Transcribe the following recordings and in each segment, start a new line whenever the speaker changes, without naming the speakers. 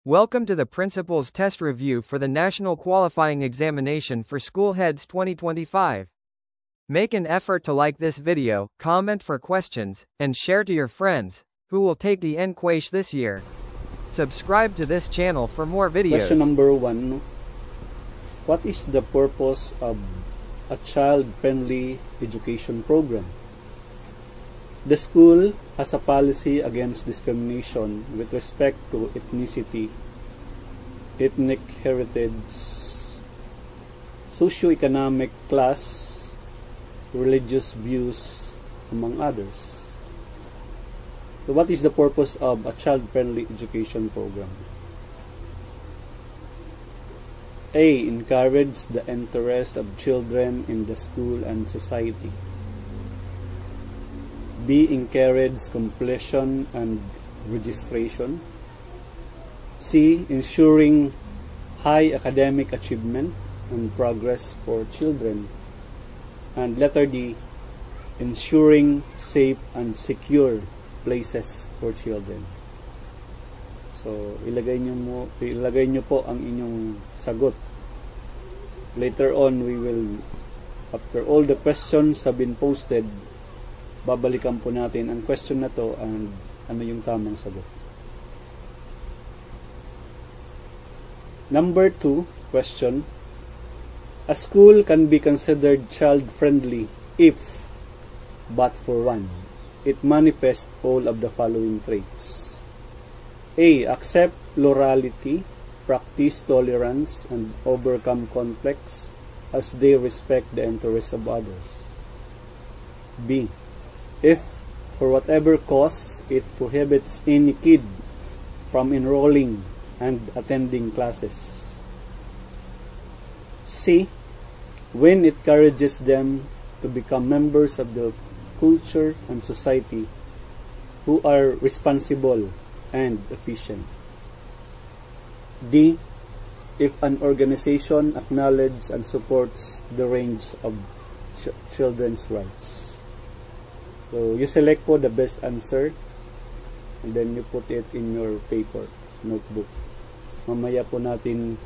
Welcome to the Principal's Test Review for the National Qualifying Examination for School Heads 2025. Make an effort to like this video, comment for questions, and share to your friends, who will take the NQuash this year. Subscribe to this channel for more videos.
Question number 1. What is the purpose of a child-friendly education program? The school has a policy against discrimination with respect to ethnicity, ethnic heritage, socioeconomic class, religious views, among others. So what is the purpose of a child-friendly education program? A. Encourage the interest of children in the school and society. B. Encourage completion and registration. C. Ensuring high academic achievement and progress for children. And letter D. Ensuring safe and secure places for children. So, ilagay nyo po ang inyong sagot. Later on, we will, after all the questions have been posted, babalikan po natin ang question na to and ano yung tamang sagot. Number 2 question. A school can be considered child-friendly if, but for one, it manifests all of the following traits. A. Accept plurality, practice tolerance, and overcome conflicts as they respect the interests of others. B. If, for whatever cause, it prohibits any kid from enrolling and attending classes. C. When it encourages them to become members of the culture and society who are responsible and efficient. D. If an organization acknowledges and supports the range of children's rights. So, you select po the best answer and then you put it in your paper, notebook. Mamaya po natin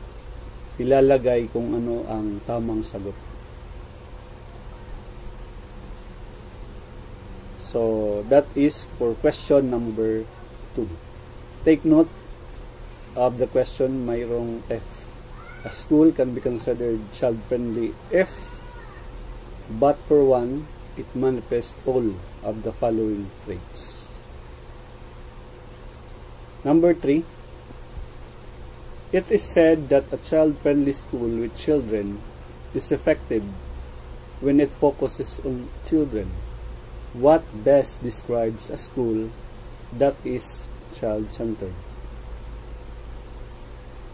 ilalagay kung ano ang tamang sagot. So, that is for question number 2. Take note of the question, mayroong F. A school can be considered child-friendly if, but for one, it manifests all of the following traits. Number 3. It is said that a child-friendly school with children is effective when it focuses on children. What best describes a school that is child-centered?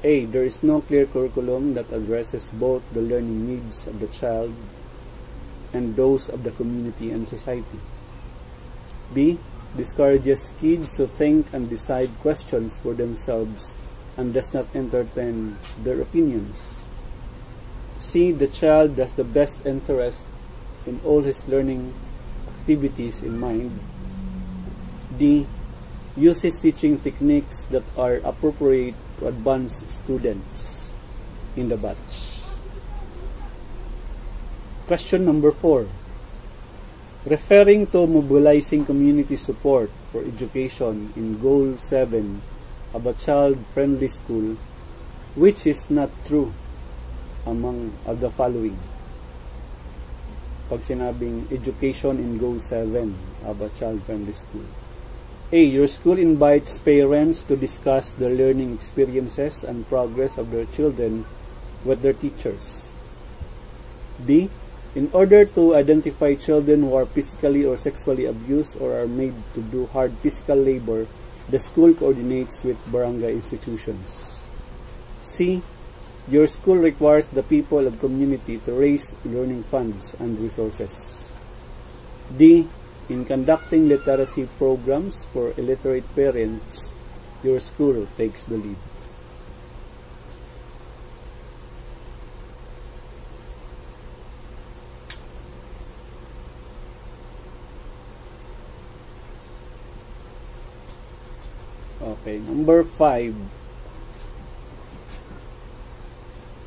A. There is no clear curriculum that addresses both the learning needs of the child and those of the community and society. B. Discourages kids to think and decide questions for themselves and does not entertain their opinions. C. The child has the best interest in all his learning activities in mind. D. Uses teaching techniques that are appropriate to advanced students in the batch. Question number 4. Referring to mobilizing community support for education in Goal 7 of a child-friendly school, which is not true among the following? Pag sinabing education in Goal 7 of a child-friendly school. A. Your school invites parents to discuss the learning experiences and progress of their children with their teachers. B. In order to identify children who are physically or sexually abused or are made to do hard physical labor, the school coordinates with barangay institutions. C. Your school requires the people of community to raise learning funds and resources. D. In conducting literacy programs for illiterate parents, your school takes the lead. Okay, number 5.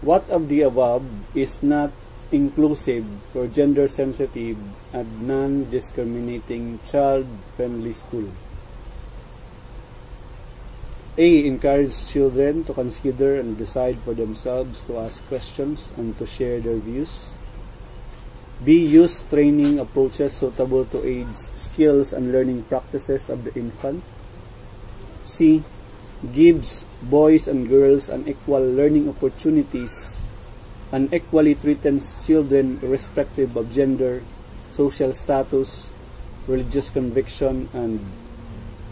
What of the above is not inclusive or gender-sensitive and non-discriminating child-friendly school? A. Encourage children to consider and decide for themselves, to ask questions and to share their views. B. Use training approaches suitable to age, skills, and learning practices of the infant. C. Gives boys and girls an equal learning opportunities and equally treats children irrespective of gender, social status, religious conviction, and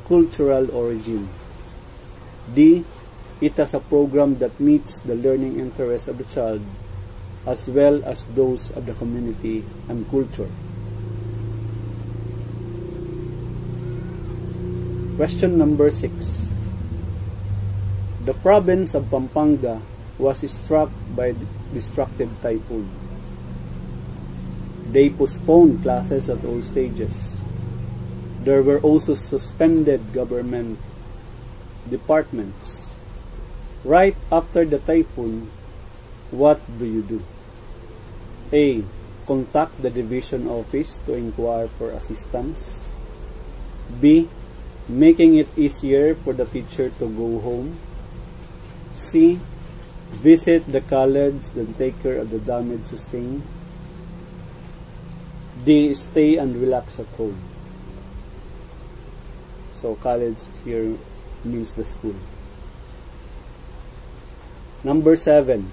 cultural origin. D. It has a program that meets the learning interests of the child as well as those of the community and culture. Question number 6. The province of Pampanga was struck by destructive typhoon. They postponed classes at all stages. There were also suspended government departments. Right after the typhoon, what do you do? A. Contact the division office to inquire for assistance. B. Making it easier for the teacher to go home. C. Visit the college, then take care of the damage sustained. D. Stay and relax at home. So college here means the school. Number 7.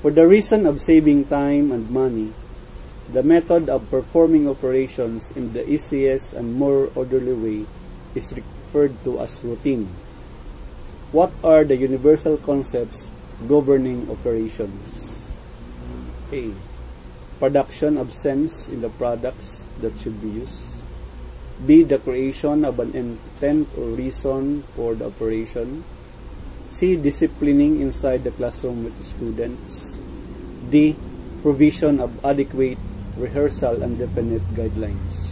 For the reason of saving time and money, the method of performing operations in the easiest and more orderly way is referred to as routine. What are the universal concepts governing operations? A. Production of sense in the products that should be used. B. The creation of an intent or reason for the operation. C. Disciplining inside the classroom with the students. D. Provision of adequate rehearsal and definite guidelines.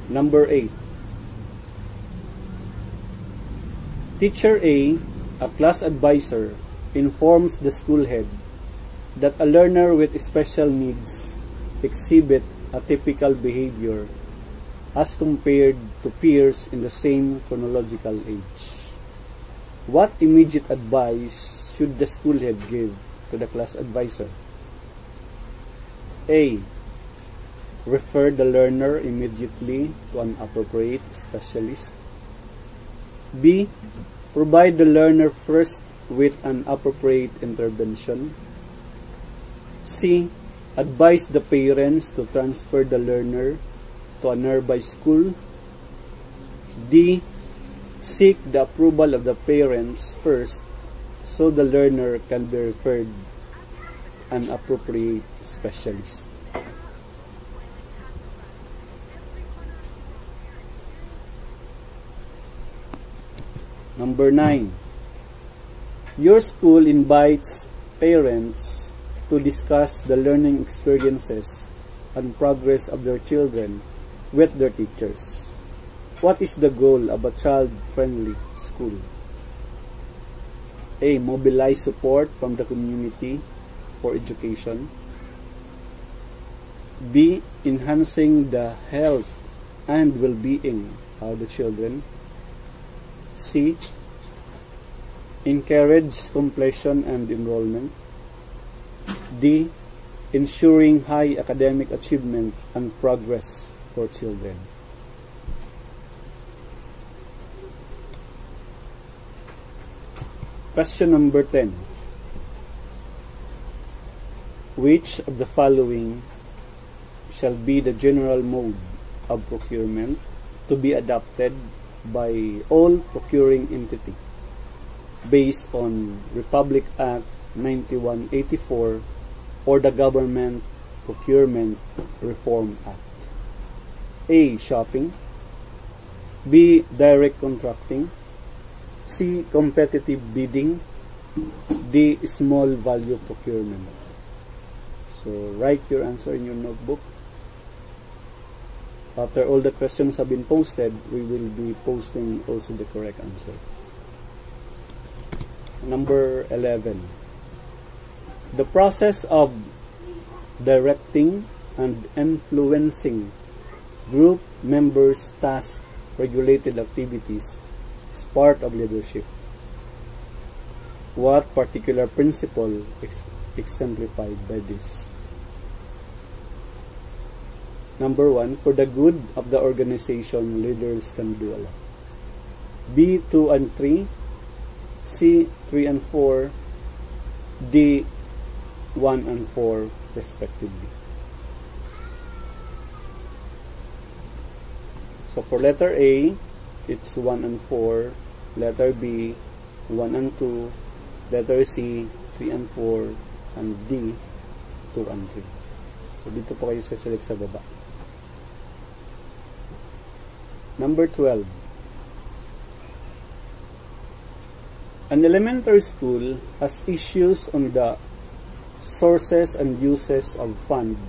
Number 8. Teacher A class advisor, informs the school head that a learner with special needs exhibit atypical behavior as compared to peers in the same chronological age. What immediate advice should the school head give to the class advisor? A. Refer the learner immediately to an appropriate specialist. B. Provide the learner first with an appropriate intervention. C. Advise the parents to transfer the learner to a nearby school. D. Seek the approval of the parents first so the learner can be referred an appropriate specialist. Number 9. Your school invites parents to discuss the learning experiences and progress of their children with their teachers. What is the goal of a child-friendly school? A. Mobilize support from the community for education. B. Enhancing the health and well-being of the children. C. Encourage completion and enrollment. D. Ensuring high academic achievement and progress for children. Question number 10. Which of the following shall be the general mode of procurement to be adopted by all procuring entity based on Republic Act 9184 or the Government Procurement Reform Act? A. Shopping. B. Direct contracting. C. Competitive bidding. D. Small value procurement. So write your answer in your notebook. After all the questions have been posted, we will be posting also the correct answer. Number 11. The process of directing and influencing group members' task-regulated activities is part of leadership. What particular principle is exemplified by this? Number 1, for the good of the organization, leaders can do a lot. B, 2 and 3. C, 3 and 4. D, 1 and 4 respectively. So for letter A, it's 1 and 4. Letter B, 1 and 2. Letter C, 3 and 4. And D, 2 and 3. So dito po kayo select sa baba. Number 12. An elementary school has issues on the sources and uses of fund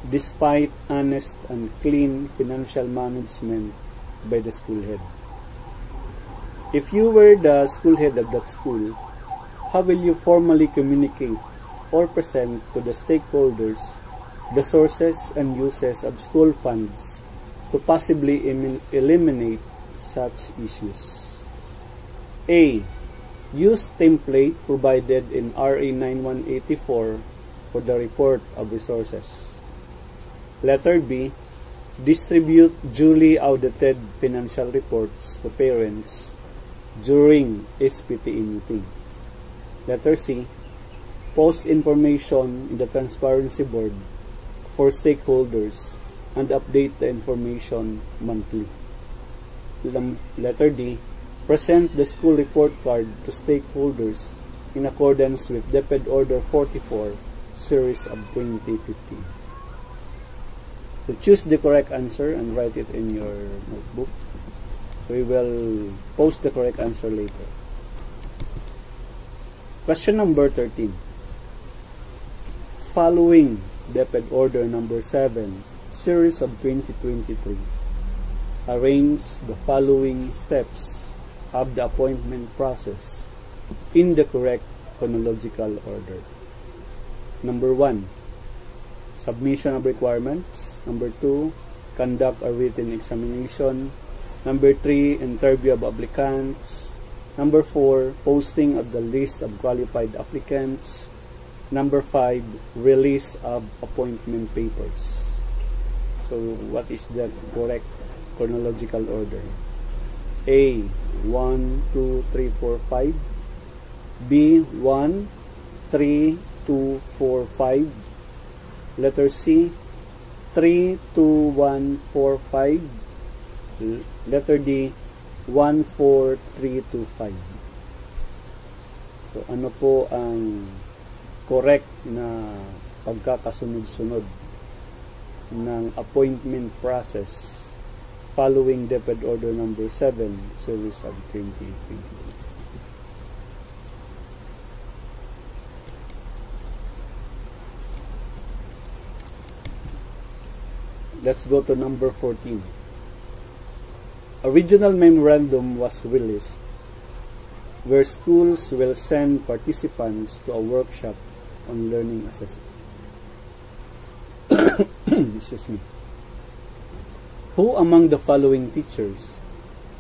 despite honest and clean financial management by the school head. If you were the school head of that school, how will you formally communicate or present to the stakeholders the sources and uses of school funds to possibly eliminate such issues? A. Use template provided in RA 9184 for the report of resources. Letter B. Distribute duly audited financial reports to parents during SPTE meetings. Letter C. Post information in the Transparency Board for stakeholders and update the information monthly. Letter D. Present the school report card to stakeholders in accordance with DepEd Order 44, Series of 2015. So choose the correct answer and write it in your notebook. We will post the correct answer later. Question number 13. Following DepEd Order number 7, Series of 2023, arrange the following steps of the appointment process in the correct chronological order. Number 1, submission of requirements. Number 2, conduct a written examination. Number 3, interview of applicants. Number 4, posting of the list of qualified applicants. Number 5, release of appointment papers. So what is the correct chronological order? A, 1, 2, 3, 4, 5. B, 1, 3, 2, 4, 5. Letter C, 3, 2, 1, 4, 5. Letter D, 1, 4, 3, 2, 5. So ano po ang correct na pagkakasunod-sunod ng appointment process following DepEd Order number 7, Series of 2020? Let's go to number 14. A regional memorandum was released where schools will send participants to a workshop on learning assessment. Excuse me. Who among the following teachers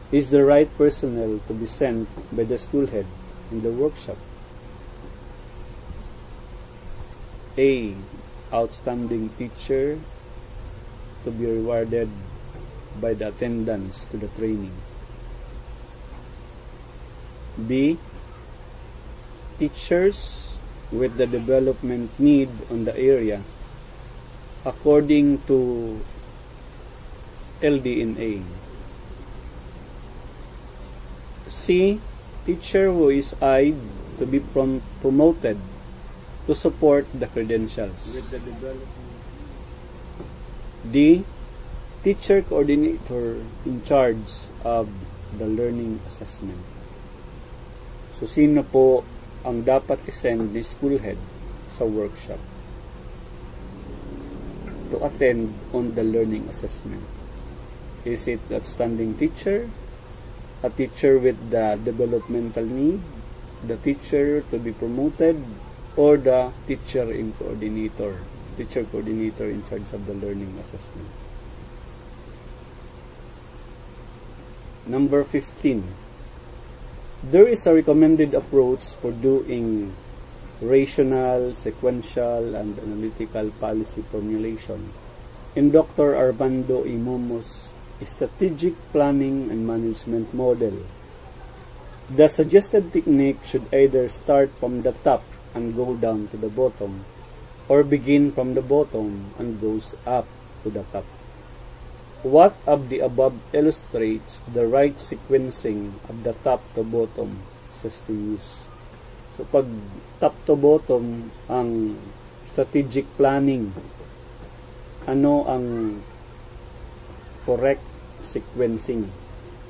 is the right personnel to be sent by the school head in the workshop? A. Outstanding teacher to be rewarded by the attendance to the training. B. Teachers with the development need on the area according to LDNA. C. Teacher who is eyed to be promoted to support the credentials. With the development. D. Teacher coordinator in charge of the learning assessment. So, sino po ang dapat i-send ni school head sa workshop? to attend on the learning assessment? Is it outstanding teacher, a teacher with the developmental need, the teacher to be promoted, or the teacher coordinator in charge of the learning assessment? Number 15. There is a recommended approach for doing rational, sequential, and analytical policy formulation in Dr. Armando Imomo's Strategic Planning and Management Model. The suggested technique should either start from the top and go down to the bottom, or begin from the bottom and goes up to the top. What of the above illustrates the right sequencing of the top to bottom system use? So pag top to bottom ang strategic planning, ano ang correct sequencing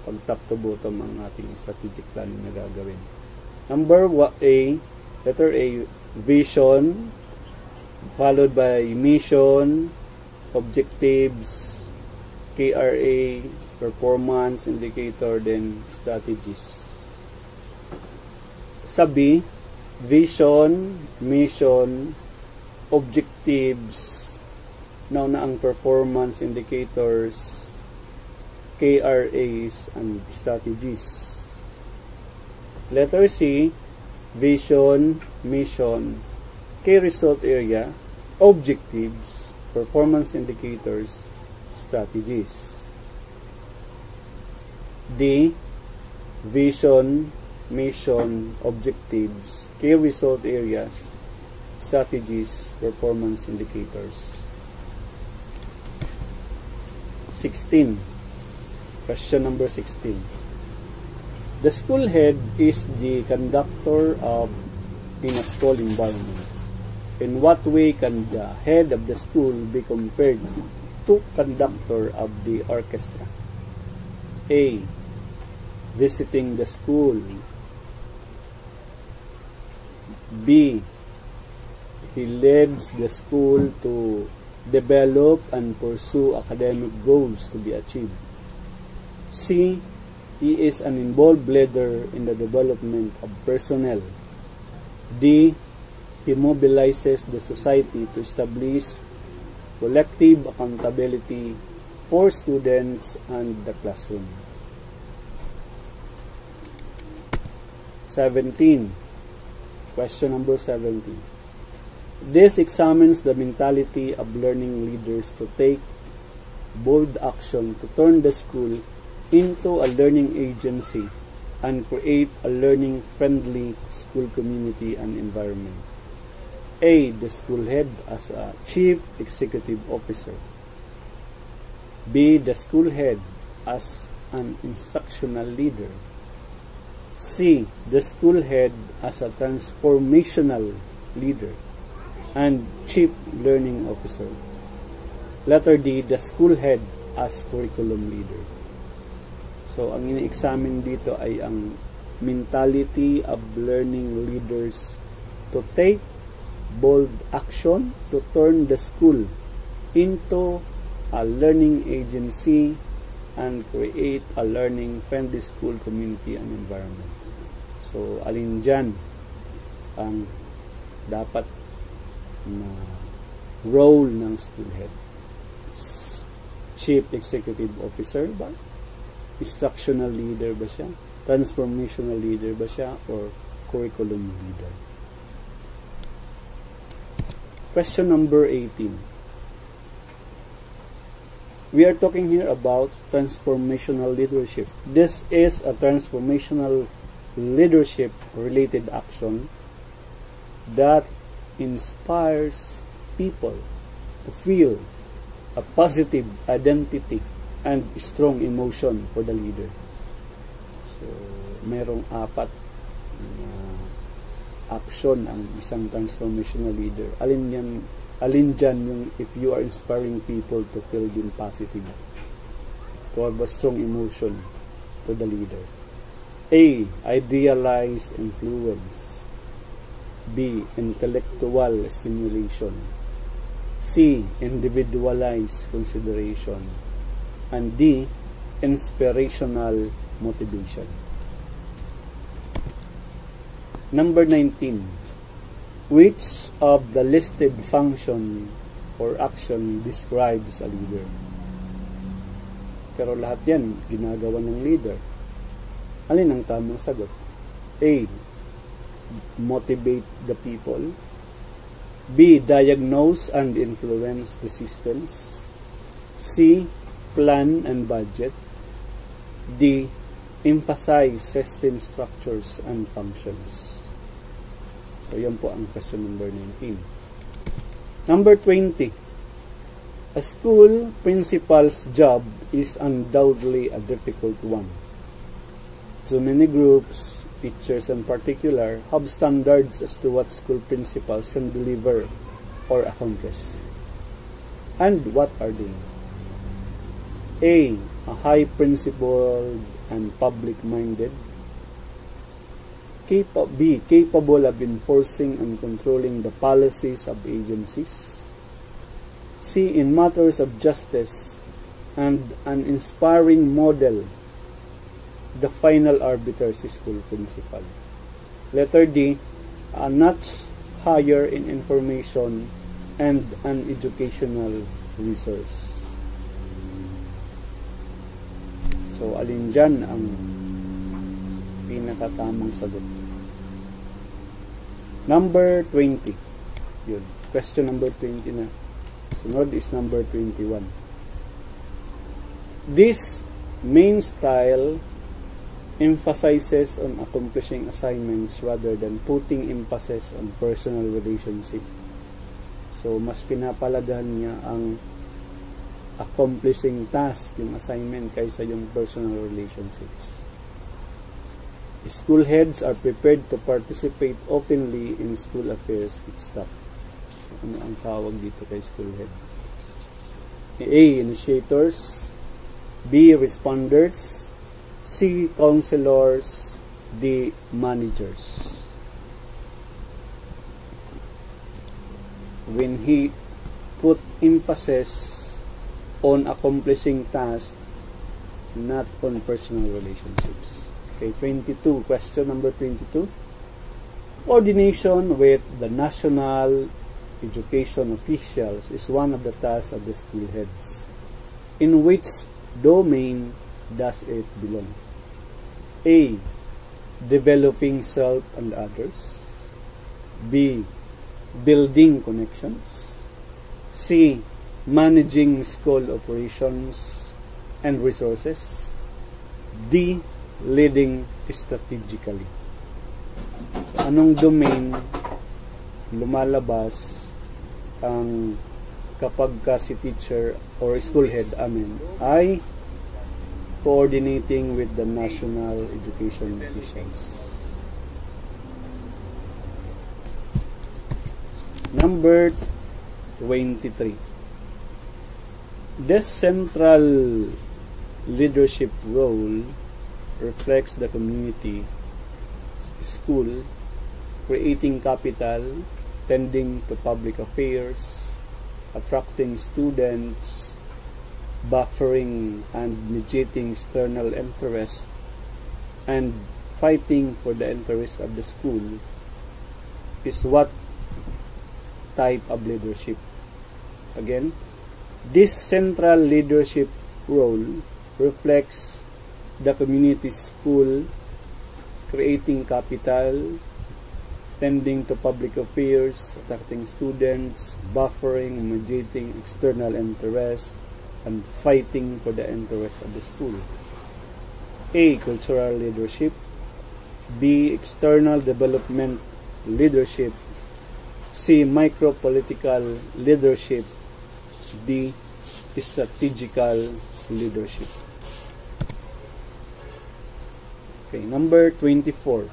pag top to bottom ang ating strategic planning na gagawin? Number A, letter A, vision, followed by mission, objectives, KRA, performance indicator, then strategies. Sa B, vision, mission, objectives, now na ang performance indicators, KRAs, and strategies. Letter C, vision, mission, key result area, objectives, performance indicators, strategies. D, vision, mission, objectives, key result areas, strategies, performance indicators. 16. Question number 16. The school head is the conductor in a school environment. In what way can the head of the school be compared to conductor of the orchestra? A, visiting the school. B, he leads the school to develop and pursue academic goals to be achieved. C, he is an involved leader in the development of personnel. D, he mobilizes the society to establish collective accountability for students and the classroom. 17. Question number 17. This examines the mentality of learning leaders to take bold action to turn the school into a learning agency and create a learning-friendly school community and environment. A, the school head as a chief executive officer. B, the school head as an instructional leader. C, the school head as a transformational leader and chief learning officer. Letter D, the school head as curriculum leader. So, ang ini-examine dito ay ang mentality of learning leaders to take bold action to turn the school into a learning agency and create a learning-friendly school community and environment. So, alin dyan ang dapat na role ng school head? Chief Executive Officer ba? Instructional leader ba siya? Transformational leader ba siya? Or curriculum leader? Question number 18. We are talking here about transformational leadership. This is a transformational leadership related action that inspires people to feel a positive identity and strong emotion for the leader. So, merong 4 na action ang isang transformational leader. Alin dyan yung if you are inspiring people to feel din positive, to have a strong emotion to the leader. A, idealized influence. B, intellectual stimulation. C. Individualized consideration. And D. Inspirational motivation. Number 19. Which of the listed function or action describes a leader? Pero lahat yan, ginagawa ng leader. Alin ang tamang sagot? A. Motivate the people. B. Diagnose and influence the systems. C. Plan and budget. D. Emphasize system structures and functions. So, yan po ang question number 19. Number 20. A school principal's job is undoubtedly a difficult one. Too many groups, teachers in particular, have standards as to what school principals can deliver or accomplish. And what are they? A. A high principled and public-minded. B. Capable of enforcing and controlling the policies of agencies. C. In matters of justice and an inspiring model. The final arbiter is school principal. Letter D. A notch higher in information and an educational resource. So, alin dyan ang pinakatamang sagot? Number 20. Yun. Question number 20 na. Sunod is number 21. This main style emphasizes on accomplishing assignments rather than putting emphasis on personal relationship. So, mas pinapalagahan niya ang accomplishing task, yung assignment, kaysa yung personal relationships. School heads are prepared to participate openly in school affairs with staff. Ano ang tawag dito kay school head? A. Initiators. B. Responders. C. Counselors. D. Managers. When he put emphasis on accomplishing tasks, not on personal relationships. Okay, 22. Question number 22. Coordination with the national education officials is one of the tasks of the school heads. In which domain does it belong? A. Developing self and others. B. Building connections. C. Managing school operations and resources. D. Leading strategically. So, anong domain lumalabas ang kapag ka si teacher or school head ay coordinating with the national education officials? Number 23. This central leadership role reflects the community, school, creating capital, tending to public affairs, attracting students, buffering and mediating external interest, and fighting for the interest of the school is what type of leadership? Again, this central leadership role reflects the community, school, creating capital, tending to public affairs, attracting students, buffering, mediating external interest, and fighting for the interest of the school. A. Cultural leadership. B. External development leadership. C. Micro-political leadership. D. Strategical leadership. Okay, number 24.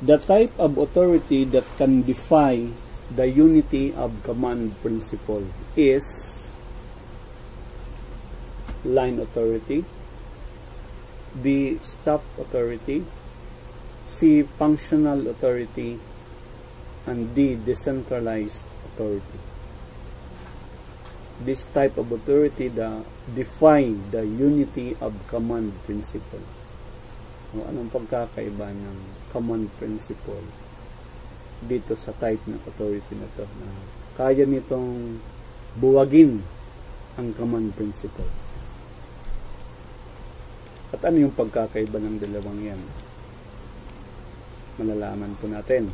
The type of authority that can defy the unity of command principle is line authority, B. Staff authority, C. Functional authority, and D. Decentralized authority. this type of authority define the unity of command principle. O, anong pagkakaiba ng command principle dito sa type ng authority na to, na kaya nitong buwagin ang command principle? At ano yung pagkakaiba ng dalawang yan? Malalaman po natin.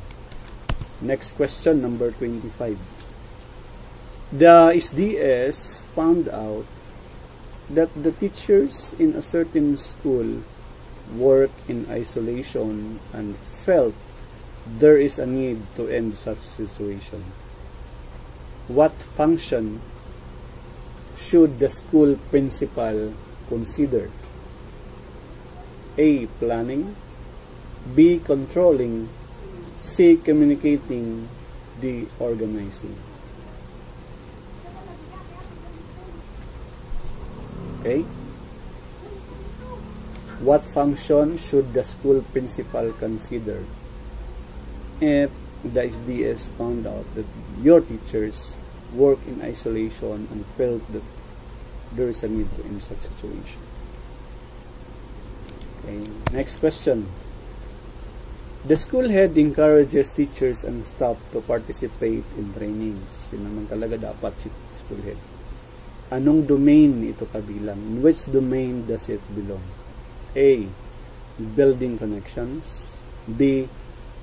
Next question, number 25. The SDS found out that the teachers in a certain school work in isolation and felt there is a need to end such situation. What function should the school principal consider? A. Planning. B. Controlling. C. Communicating. D. Organizing. Okay? What function should the school principal consider if the SDS found out that your teachers work in isolation and felt that there is a need to end such situation? Okay, next question. The school head encourages teachers and staff to participate in trainings. Yun naman talaga dapat si school head. Anong domain ito kabilang? In which domain does it belong? A. Building connections. B.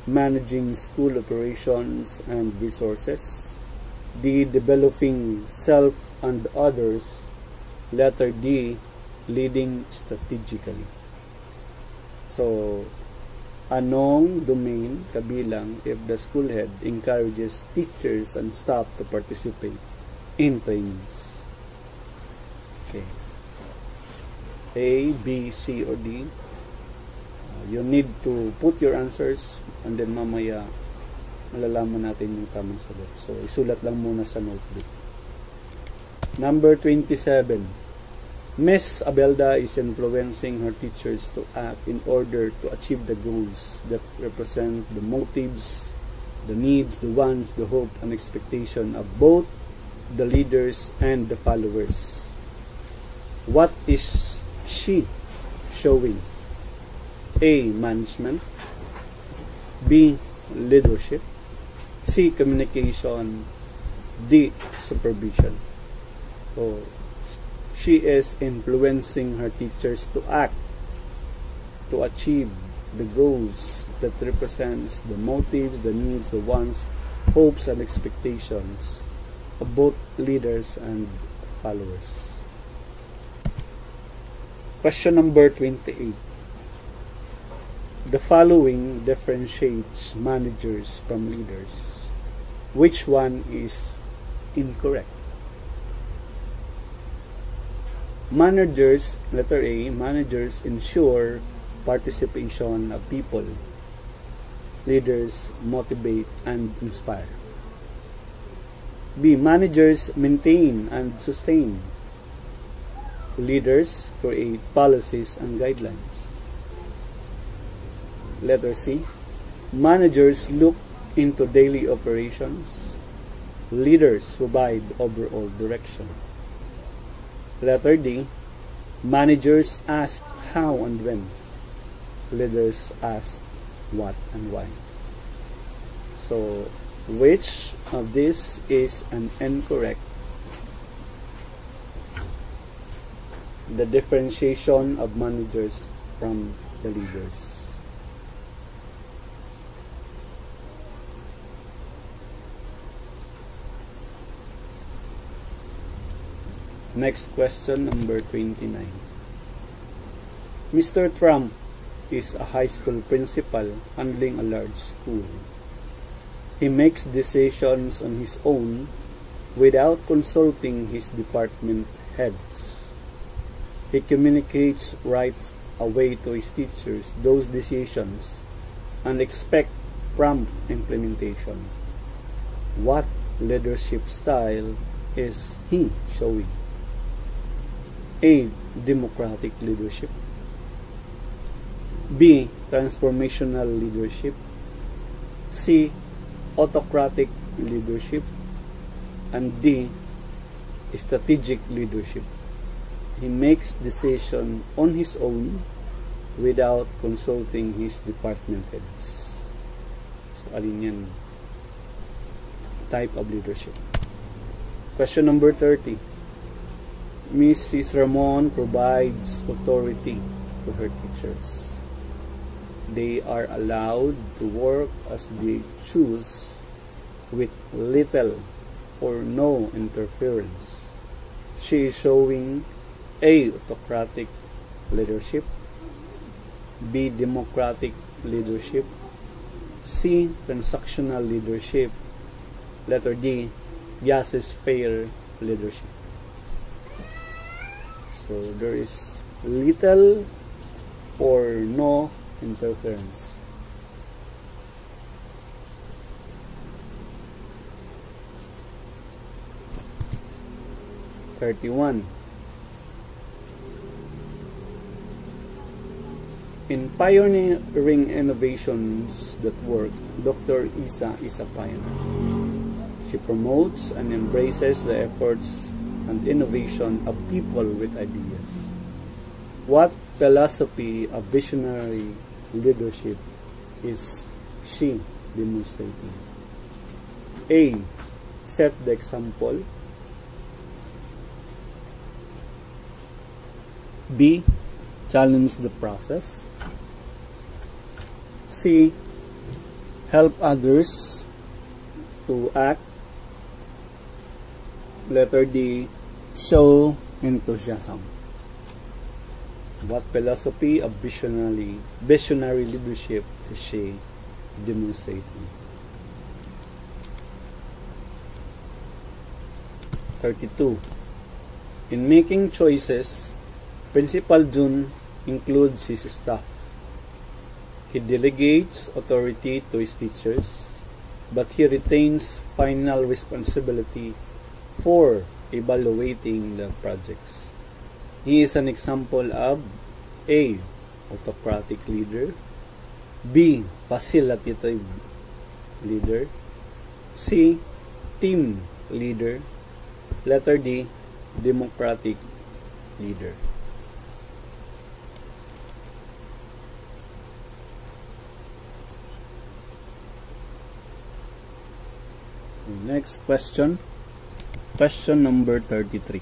Managing school operations and resources. D. Developing self and others. Letter D. Leading strategically. So, anong domain kabilang if the school head encourages teachers and staff to participate in trainings? Okay. A, B, C, or D. You need to put your answers and then mamaya malalaman natin yung tamang sagot. So, isulat lang muna sa notebook. Number 27. Miss Abelda is influencing her teachers to act in order to achieve the goals that represent the motives, the needs, the wants, the hope, and expectation of both the leaders and the followers. What is she showing? A. Management. B. Leadership. C. Communication. D. Supervision. So, she is influencing her teachers to act to achieve the goals that represents the motives, the needs, the wants, hopes, and expectations of both leaders and followers. Question number 28. The following differentiates managers from leaders. Which one is incorrect? Managers, letter A, managers ensure participation of people. Leaders motivate and inspire. B, managers maintain and sustain. Leaders create policies and guidelines. Letter C, managers look into daily operations. Leaders provide overall direction. Letter D, managers ask how and when. Leaders ask what and why. So, which of this is an incorrect? The differentiation of managers from the leaders. Next question, number 29. Mr. Trump is a high school principal handling a large school. He makes decisions on his own without consulting his department heads. He communicates right away to his teachers those decisions and expects prompt implementation. What leadership style is he showing? A. Democratic leadership. B. Transformational leadership. C. Autocratic leadership. And D. strategic leadership. He makes decisions on his own without consulting his department heads. So, alin yan? Type of leadership. Question number 30. Mrs. Ramon provides authority to her teachers. They are allowed to work as they choose with little or no interference. She is showing A. Autocratic leadership, B. Democratic leadership, C. Transactional leadership, letter D. Laissez-faire leadership. So there is little or no interference. (31) In pioneering innovations that work, Dr. Isa is a pioneer. She promotes and embraces the efforts and innovation of people with ideas. What philosophy of visionary leadership is she demonstrating? A. Set the example. B. Challenge the process. C. Help others to act. Letter D. Show enthusiasm. What philosophy of visionary leadership is she demonstrating? 32. In making choices, Principal Jun includes his staff. He delegates authority to his teachers, but he retains final responsibility for evaluating the projects. He is an example of A. Autocratic leader, B. Facilitative leader, C. Team leader, letter D. Democratic leader. Next question. Question number 33.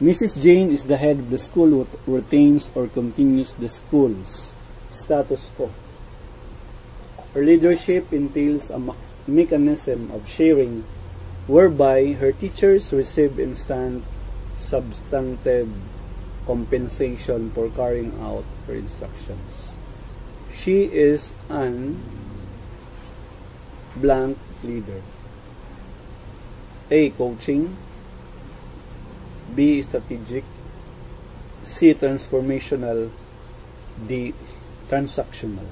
Mrs. Jane is the head of the school who retains or continues the school's status quo. Her leadership entails a mechanism of sharing whereby her teachers receive instant substantive compensation for carrying out her instructions. She is an blank leader. A. Coaching, B. Strategic, C. Transformational, D. Transactional.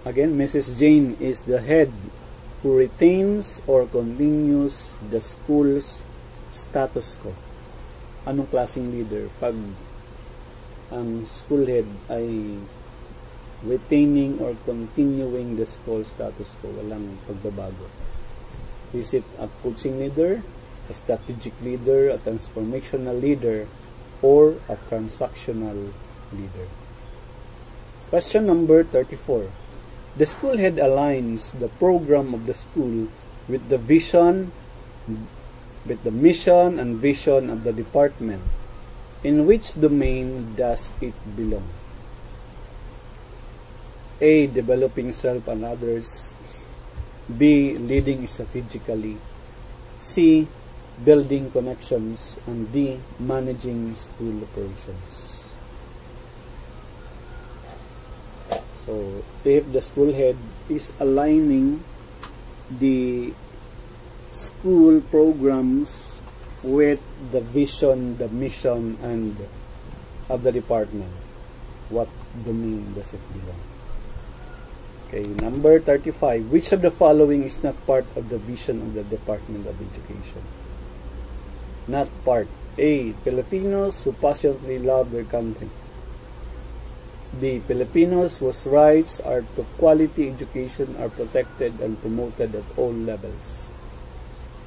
Again, Mrs. Jane is the head who retains or continues the school's status quo. Anong klaseng leader? Pag ang school head ay retaining or continuing the school status quo, walang pagbabago. Is it a coaching leader, a strategic leader, a transformational leader, or a transactional leader? Question number 34. The school head aligns the program of the school with the mission and vision of the department. In which domain does it belong? A. Developing self and others, B. Leading strategically, C. Building connections, and D. Managing school operations. So, if the school head is aligning the school programs with the vision, the mission, and of the department, what domain does it belong? Okay, number 35. Which of the following is not part of the vision of the Department of Education? Not part. A. Filipinos who passionately love their country. B. Filipinos whose rights to quality education are protected and promoted at all levels.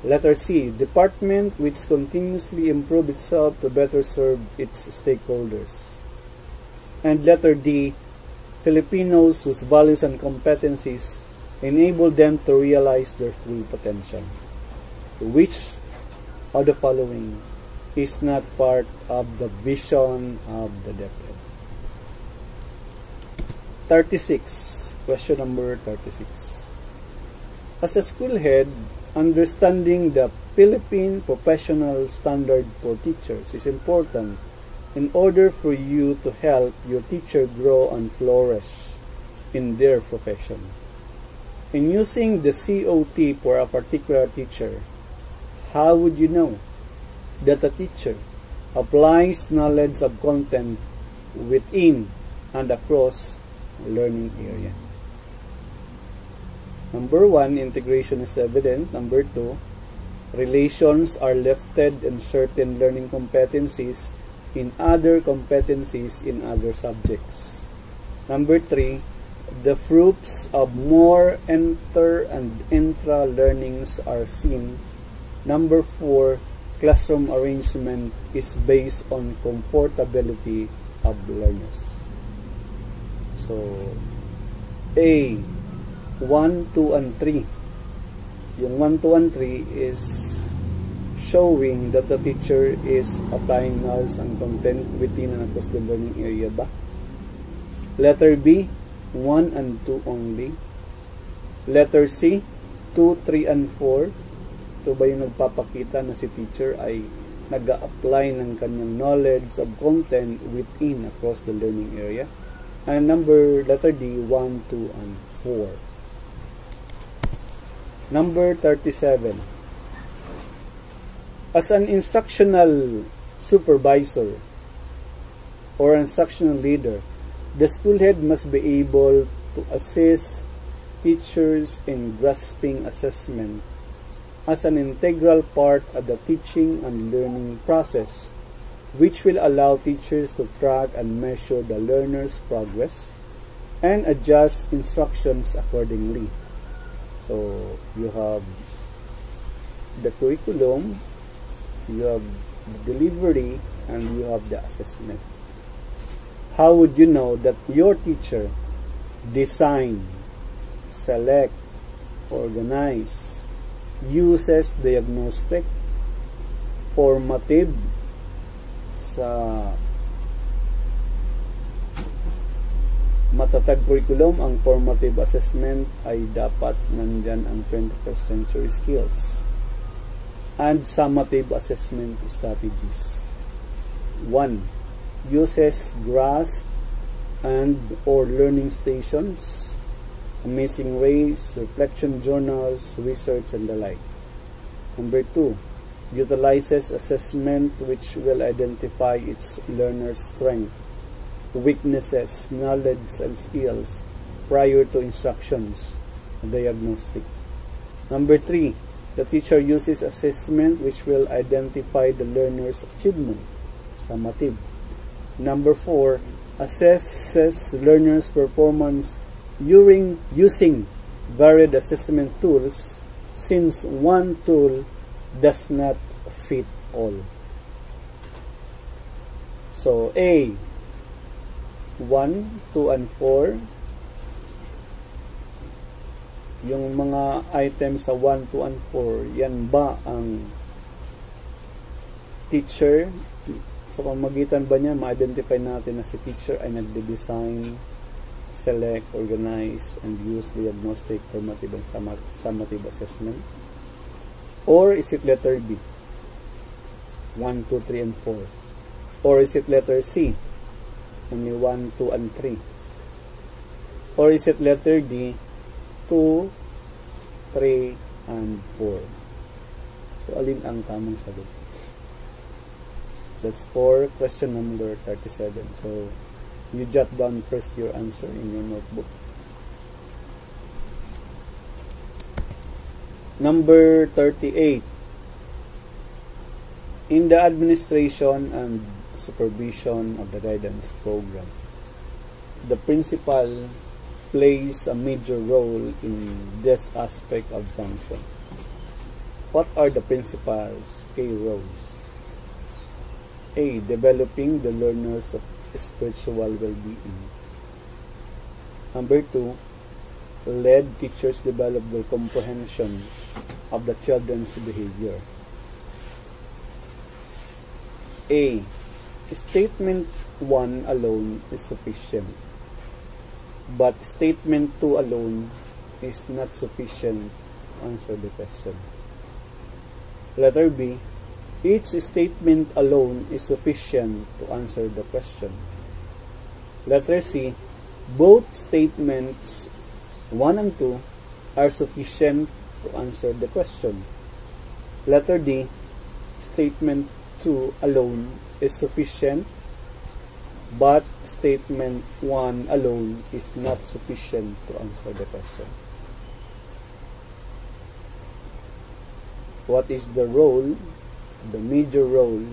Letter C, department which continuously improve itself to better serve its stakeholders. And letter D, Filipinos whose values and competencies enable them to realize their full potential. Which of the following is not part of the vision of the DepEd? 36. Question number 36. As a school head, understanding the Philippine professional standard for teachers is important in order for you to help your teacher grow and flourish in their profession. In using the COT for a particular teacher, how would you know that a teacher applies knowledge of content within and across a learning area? Number 1, integration is evident. Number 2, relations are lifted in certain learning competencies in other competencies in other subjects. Number 3, the fruits of more inter and intra learnings are seen. Number 4, classroom arrangement is based on comfortability of learners. So, A, 1, 2, and 3. Yung 1, 2, and 3 is showing that the teacher is applying knowledge and content within and across the learning area ba? Letter B, 1 and 2 only. Letter C, 2, 3, and 4. Ito ba yung nagpapakita na si teacher ay nag-a-apply ng kanyang knowledge of content within across the learning area? And letter D, 1, 2, and 4. Number 37. As an instructional supervisor or instructional leader, the school head must be able to assist teachers in grasping assessment as an integral part of the teaching and learning process, which will allow teachers to track and measure the learner's progress and adjust instructions accordingly. So, you have the curriculum, you have the delivery, and you have the assessment. How would you know that your teacher design, select, organize, uses diagnostic, formative, sa matatag curriculum, ang formative assessment ay dapat nandyan ang 21st century skills and summative assessment strategies. 1. Uses grasp and or learning stations, amazing race, reflection journals, research, and the like. Number 2. Utilizes assessment which will identify its learner's strength, weaknesses, knowledge, and skills prior to instructions, diagnostic. Number 3, the teacher uses assessment which will identify the learner's achievement, summative. Number 4, assesses learner's performance using varied assessment tools, since one tool does not fit all. So, A, 1, 2, and 4. Yung mga items sa 1, 2, and 4, yan ba ang teacher? Sa pamagitan ba niya, ma-identify natin na si teacher ay nagde-design, select, organize, and use diagnostic, formative, and summative assessment? Or is it letter B, 1, 2, 3, and 4? Or is it letter C, only 1, 2, and 3? Or is it letter D, 2, 3, and 4? So, alin ang tamang sagot? That's for question number 37. So, you jot down first your answer in your notebook. Number 38. In the administration and supervision of the guidance program, the principal plays a major role in this aspect of function. What are the principal's key roles? A. Developing the learners of spiritual well-being. Number 2. Let teachers develop their comprehension of the children's behavior. A. Statement 1 alone is sufficient, but statement 2 alone is not sufficient to answer the question. Letter B. Each statement alone is sufficient to answer the question. Letter C. Both statements 1 and 2 are sufficient to answer the question. Letter D. Statement 2 alone is sufficient, but statement 1 alone is not sufficient to answer the question. What is the role, the major role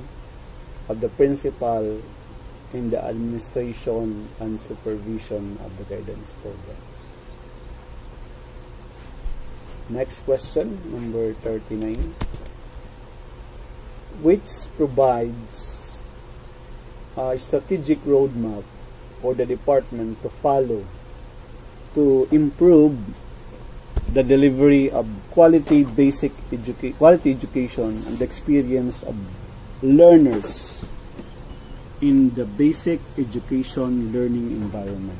of the principal in the administration and supervision of the guidance program? Next question, number 39. Which provides a strategic roadmap for the department to follow to improve the delivery of quality education and the experience of learners in the basic education learning environment?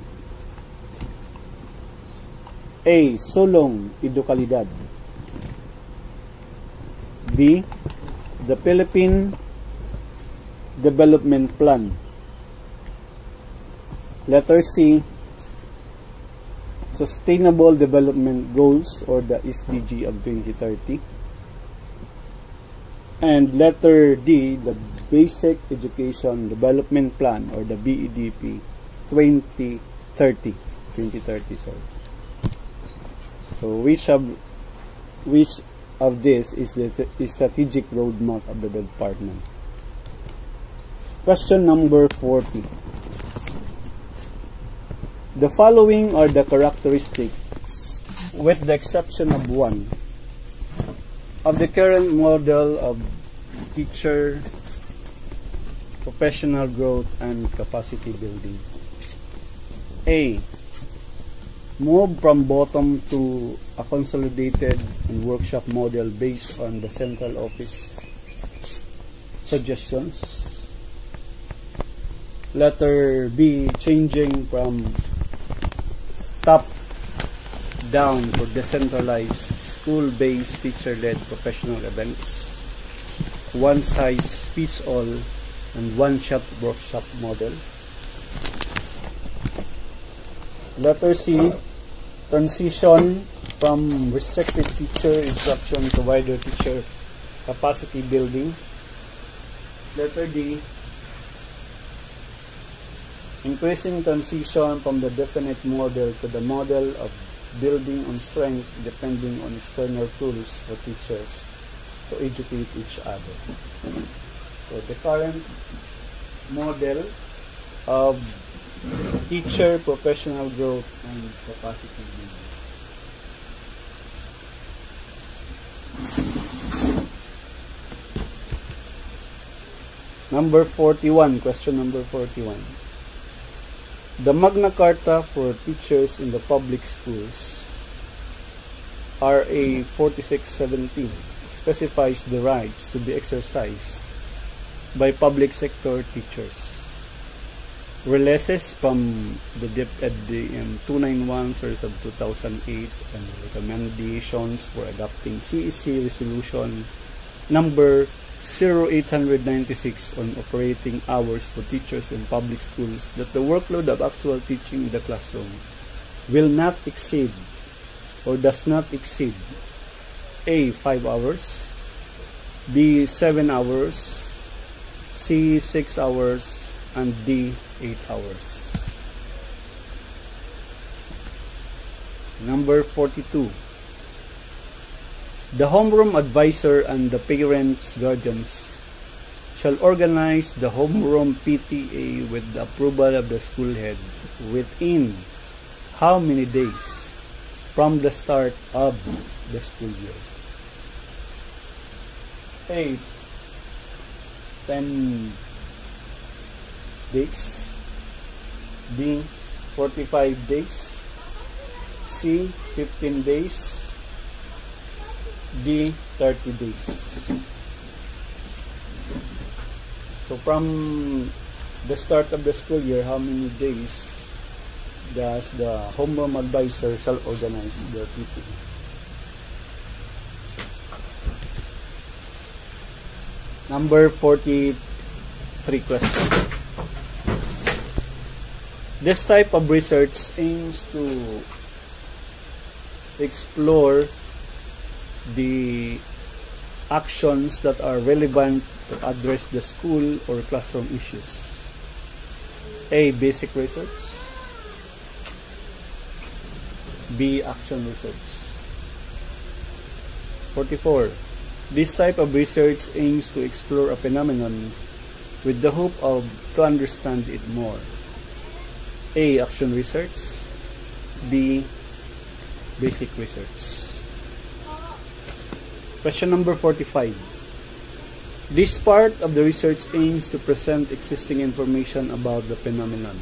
A. Sulong Edukalidad. B. The Philippine Development Plan. Letter C. Sustainable Development Goals, or the SDG of 2030. And letter D. The Basic Education Development Plan, or the BEDP 2030. Sorry. So which of this is the strategic roadmap of the department? Question number 40. The following are the characteristics, with the exception of one, of the current model of teacher professional growth and capacity building. A. Move from bottom to a consolidated and workshop model based on the central office suggestions. Letter B. Changing from top down for decentralized school-based teacher-led professional events, one size fits all and one-shot workshop model. Letter C. Transition from restricted teacher instruction to wider teacher capacity building. Letter D. Increasing transition from the definite model to the model of building on strength depending on external tools for teachers to educate each other. So the current model of teacher professional growth and capacity building. Number 41, question number 41. The Magna Carta for teachers in the public schools, RA 4617, specifies the rights to be exercised by public sector teachers. Releases from the DepEd 291 series of 2008 and recommendations for adopting CEC resolution number 0896 on operating hours for teachers in public schools, that the workload of actual teaching in the classroom will not exceed or does not exceed A. 5 hours, B. 7 hours, C. 6 hours, and D. 8 hours. Number 42. The homeroom advisor and the parents' guardians shall organize the homeroom PTA with the approval of the school head within how many days from the start of the school year? A. 10 days. B. 45 days. C. 15 days. D. 30 days. So from the start of the school year, how many days does the homeroom advisor shall organize the PT? Number 43 question. This type of research aims to explore the actions that are relevant to address the school or classroom issues. A. Basic research. B. Action research. 44. This type of research aims to explore a phenomenon with the hope of to understand it more. A. Action research. B. Basic research. Question number 45. This part of the research aims to present existing information about the phenomenon.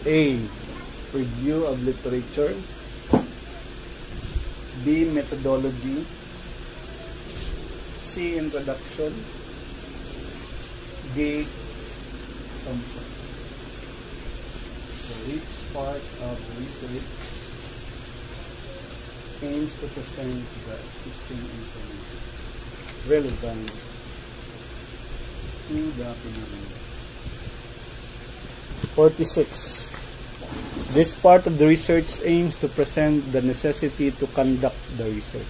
A. Review of literature. B. Methodology. C. Introduction. D. Assumption. So which part of the research aims to present the existing information relevant to the phenomenon? 46. This part of the research aims to present the necessity to conduct the research.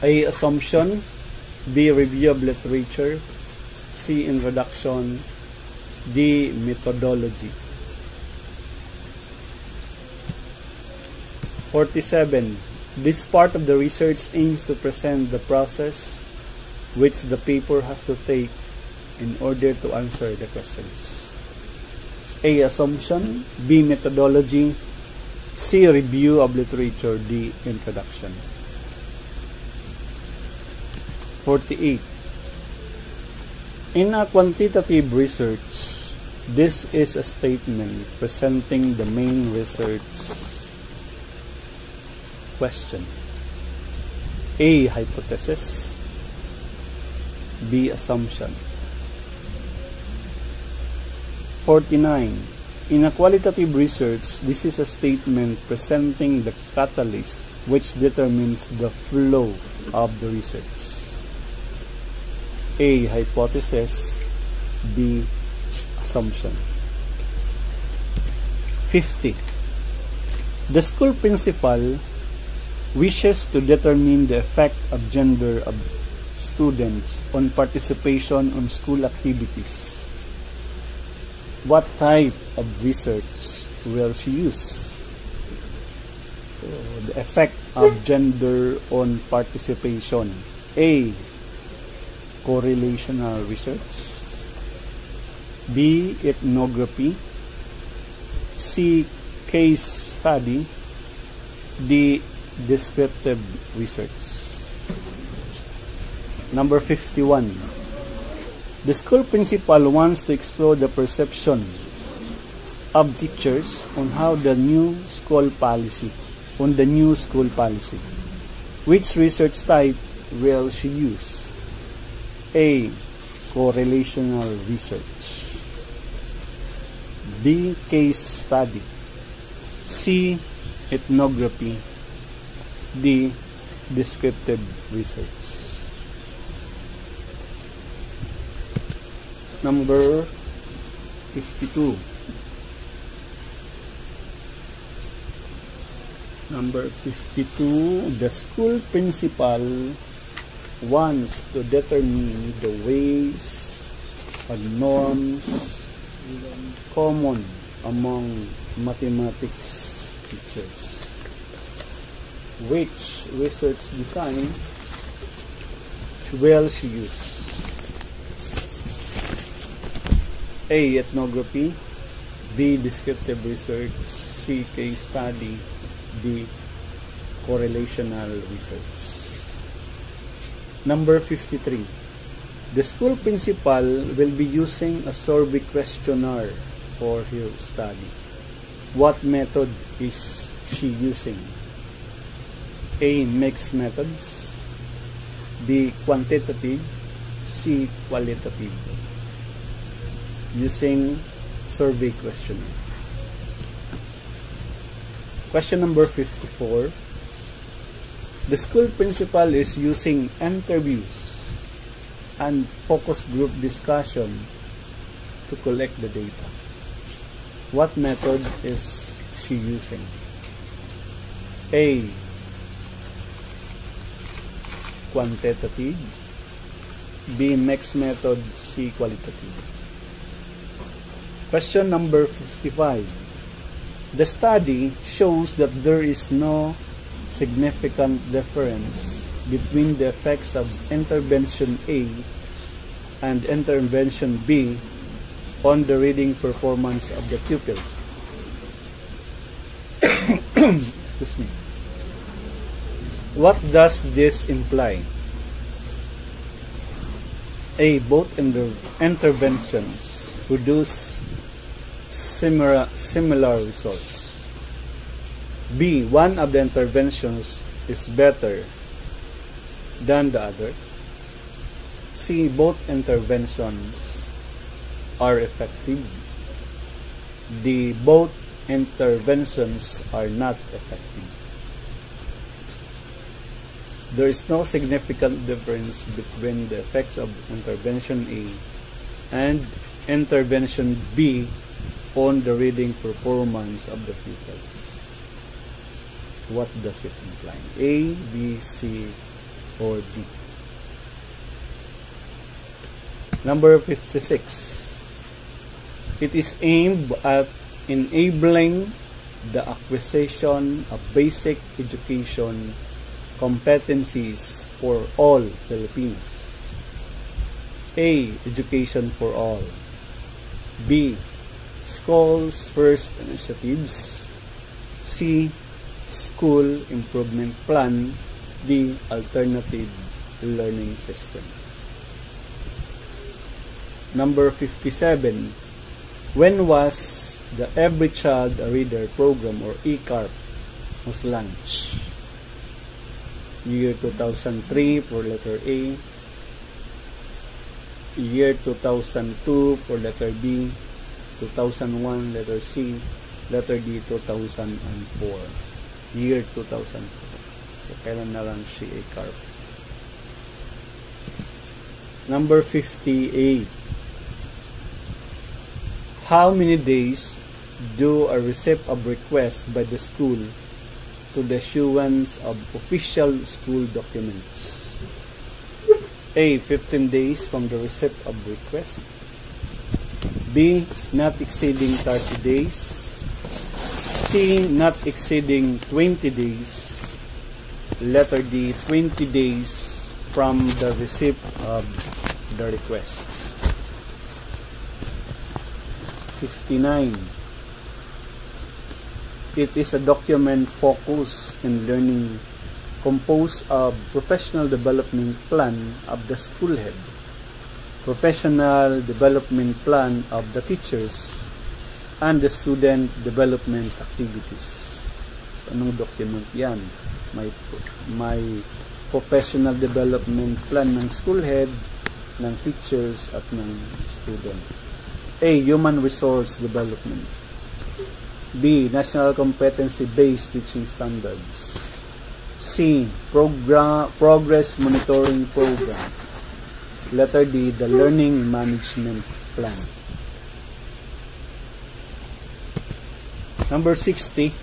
A. Assumption. B. Review of literature. C. Introduction. D. Methodology. 47. This part of the research aims to present the process which the paper has to take in order to answer the questions. A. Assumption. B. Methodology. C. Review of literature. D. Introduction. 48. In a quantitative research, this is a statement presenting the main research question. A. Hypothesis. B. Assumption. 49. In a qualitative research, this is a statement presenting the catalyst which determines the flow of the research. A. Hypothesis. B. Assumption. 50. The school principal wishes to determine the effect of gender of students on participation on school activities. What type of research will she use? So, the effect of gender on participation. A. Correlational research. B. Ethnography. C. Case study. D. Descriptive research. Number 51. The school principal wants to explore the perception of teachers on the new school policy. Which research type will she use? A. Correlational research. B. Case study. C. Ethnography. D. Descriptive research. Number 52. Number 52. The school principal wants to determine the ways and norms common among mathematics teachers. Which research design will she use? A. Ethnography. B. Descriptive research. C. Case study. D. correlational research. Number 53. The school principal will be using a survey questionnaire for her study. What method is she using? A. Mixed methods. B. Quantitative. C. Qualitative. Using survey questionnaire. Question number 54. The school principal is using interviews and focus group discussion to collect the data. What method is she using? A. Quantitative. B. Mixed method. C. Qualitative. Question number 55. The study shows that there is no significant difference between the effects of intervention A and intervention B on the reading performance of the pupils. Excuse me. What does this imply? A. Both interventions produce similar results. B. One of the interventions is better than the other. C. Both interventions are effective. D. Both interventions are not effective. There is no significant difference between the effects of intervention A and intervention B on the reading performance of the pupils. What does it imply? A, B, C, or D? Number 56. It is aimed at enabling the acquisition of basic education competencies for all Filipinos. A. Education for all. B. Schools First initiatives. C. School Improvement Plan. D. Alternative Learning System. Number 57. When was the Every Child a Reader program, or ECARP, was launched? Year 2003 for letter A. Year 2002 for letter B. 2001 letter C. Letter D 2004. Year 2004. So kailan na lang si ECARP? Number 58. How many days do a receipt of request by the school to the issuance of official school documents? A. 15 days from the receipt of request. B. Not exceeding 30 days. C. Not exceeding 20 days. Letter D. 20 days from the receipt of the request. 59. It is a document focused in learning composed of professional development plan of the school head, professional development plan of the teachers, and the student development activities. So, anong document yan? May professional development plan ng school head, ng teachers, at ng student. A. Human resource development. B. National competency-based teaching standards. C. Progress monitoring program. Letter D. The learning management plan. Number 60.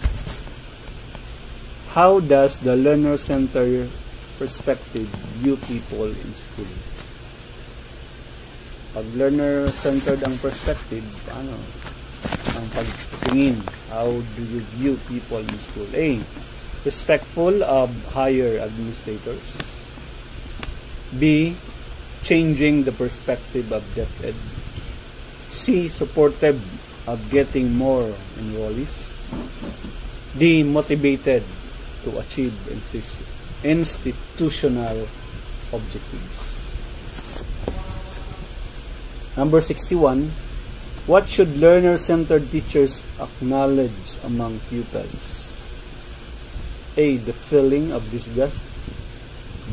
How does the learner-centered perspective view people in school? Pag learner-centered ang perspective, paano ang pagtingin? How do you view people in school? A. Respectful of higher administrators. B. Changing the perspective of DepEd. C. Supportive of getting more enrollees. D. Motivated to achieve institutional objectives. Number 61. What should learner-centered teachers acknowledge among pupils? A. The feeling of disgust.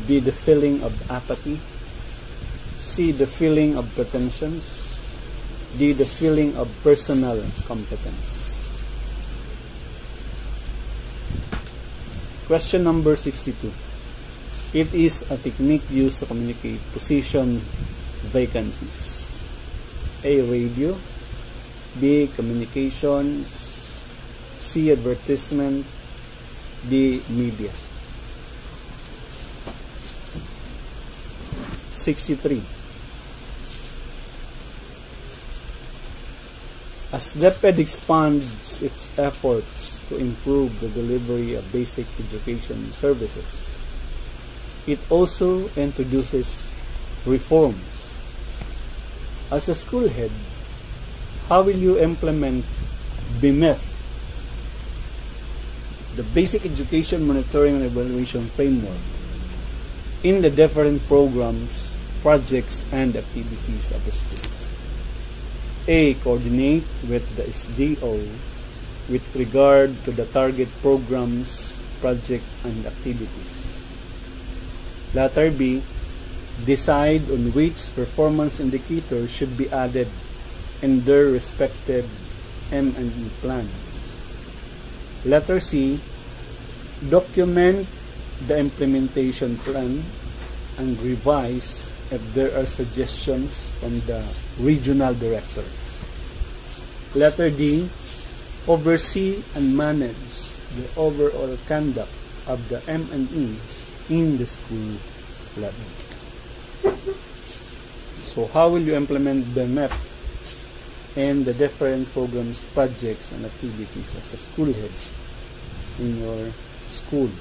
B. The feeling of apathy. C. The feeling of pretensions. D. The feeling of personal competence. Question number 62. It is a technique used to communicate position vacancies. A. Radio. B. Communications. C. Advertisement. D. Media. 63. As DepEd expands its efforts to improve the delivery of basic education services, it also introduces reforms. As a school head, how will you implement BMEF, the Basic Education Monitoring and Evaluation Framework, in the different programs, projects, and activities of the school? A. Coordinate with the SDO with regard to the target programs, project, and activities. Letter B. Decide on which performance indicators should be added in their respective M&E plans. Letter C. Document the implementation plan and revise if there are suggestions from the regional director. Letter D. Oversee and manage the overall conduct of the M&E in the school level. So how will you implement the MEP and the different programs, projects, and activities as a school head in your school?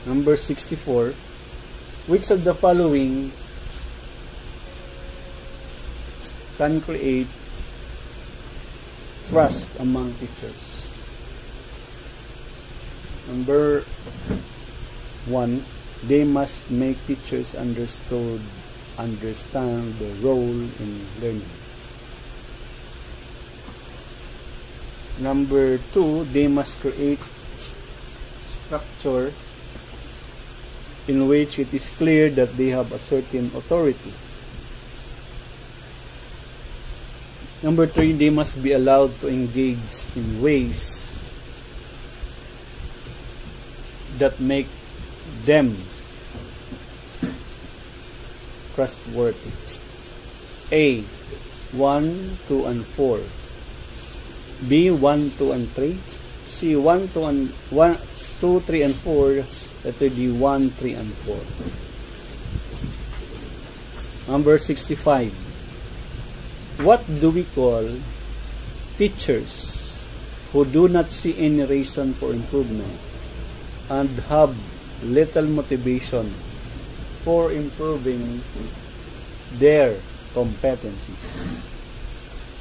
Number 64. Which of the following can create trust among teachers? Number 1. They must make teachers understand the role in learning. Number 2. They must create structure in which it is clear that they have a certain authority. Number 3, they must be allowed to engage in ways that make them trustworthy. A. 1, 2, and 4. B. 1, 2, and 3. C. 1, 2, 3, and 4. Letter D. 1, 3, and 4. Number 65. What do we call teachers who do not see any reason for improvement and have little motivation for improving their competencies?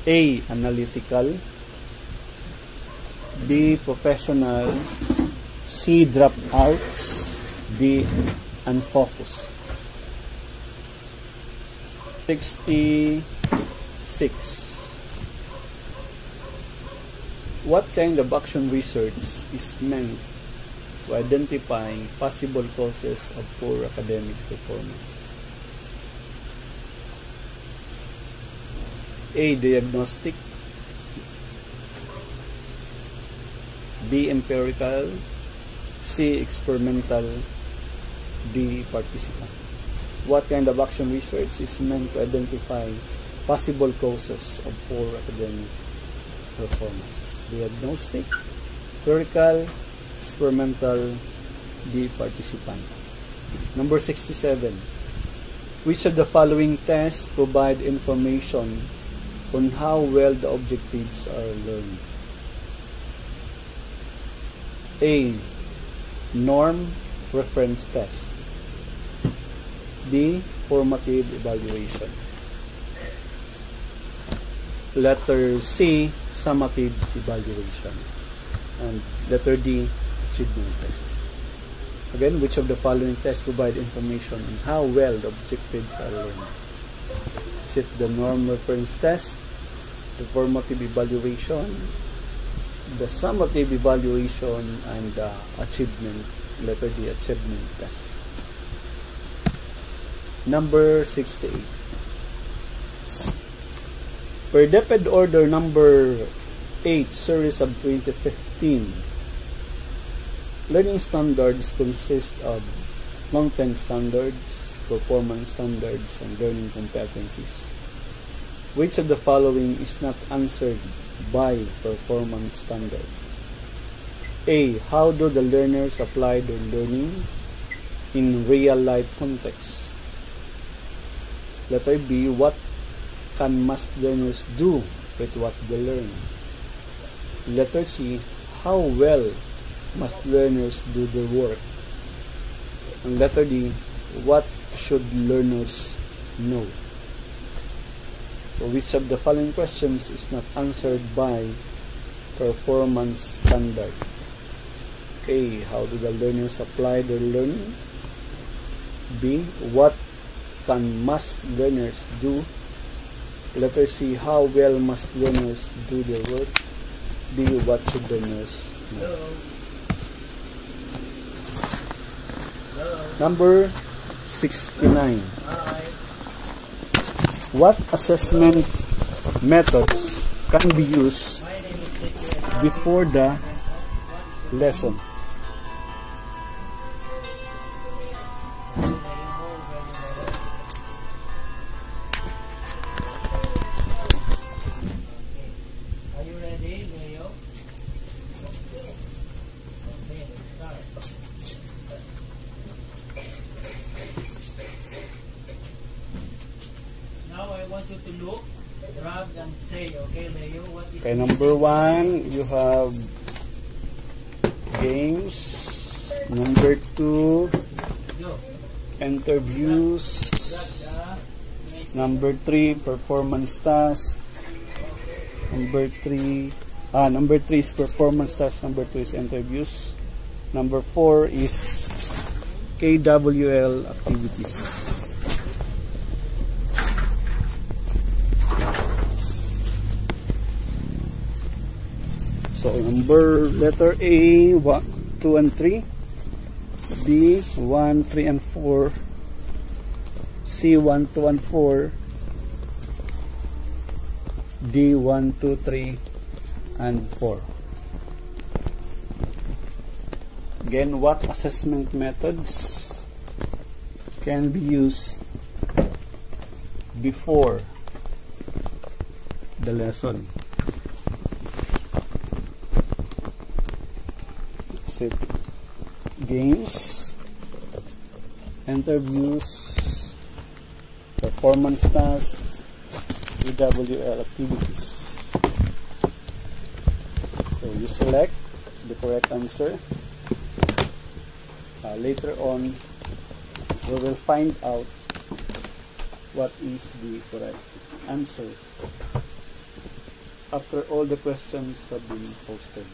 A. Analytical. B. Professional. C. Dropouts. D. Unfocused. 66. What kind of action research is meant to identify possible causes of poor academic performance? A. Diagnostic. B. Empirical. C. Experimental. D. Participant. What kind of action research is meant to identify possible causes of poor academic performance? Diagnostic, empirical, experimental, D. Participant. Number 67. Which of the following tests provide information on how well the objectives are learned? A. Norm reference test. B. Formative evaluation. Letter C. Summative evaluation. And letter D, achievement test. Again, which of the following tests provide information on how well the objectives are learned? Is it the norm reference test, the formative evaluation, the summative evaluation, and the achievement, letter D, achievement test? Number 68. Per DepEd Order number 8, series of 2015, learning standards consist of long-term standards, performance standards, and learning competencies. Which of the following is not answered by performance standard? A. How do the learners apply their learning in real-life context? Letter B. What must learners do with what they learn? Letter C. How well must learners do their work? And letter D. What should learners know? So which of the following questions is not answered by performance standard? A. How do the learners apply their learning? B. What must learners do? Letter C. How well must learners do their work? D. What should learners know? Number 69. What assessment methods can be used before the lesson? Okay, number 1, you have games. Number 2, interviews. Number 3, performance task. Number 3 is performance task. Number 2 is interviews. Number 4 is KWL activities. So letter A, 1, 2, and 3. B, 1, 3, and 4. C, 1, 2, and 4. D, 1, 2, 3, and 4. Again, what assessment methods can be used before the lesson? Games, interviews, performance tasks, KWL activities. So you select the correct answer. Later on, we will find out what is the correct answer after all the questions have been posted.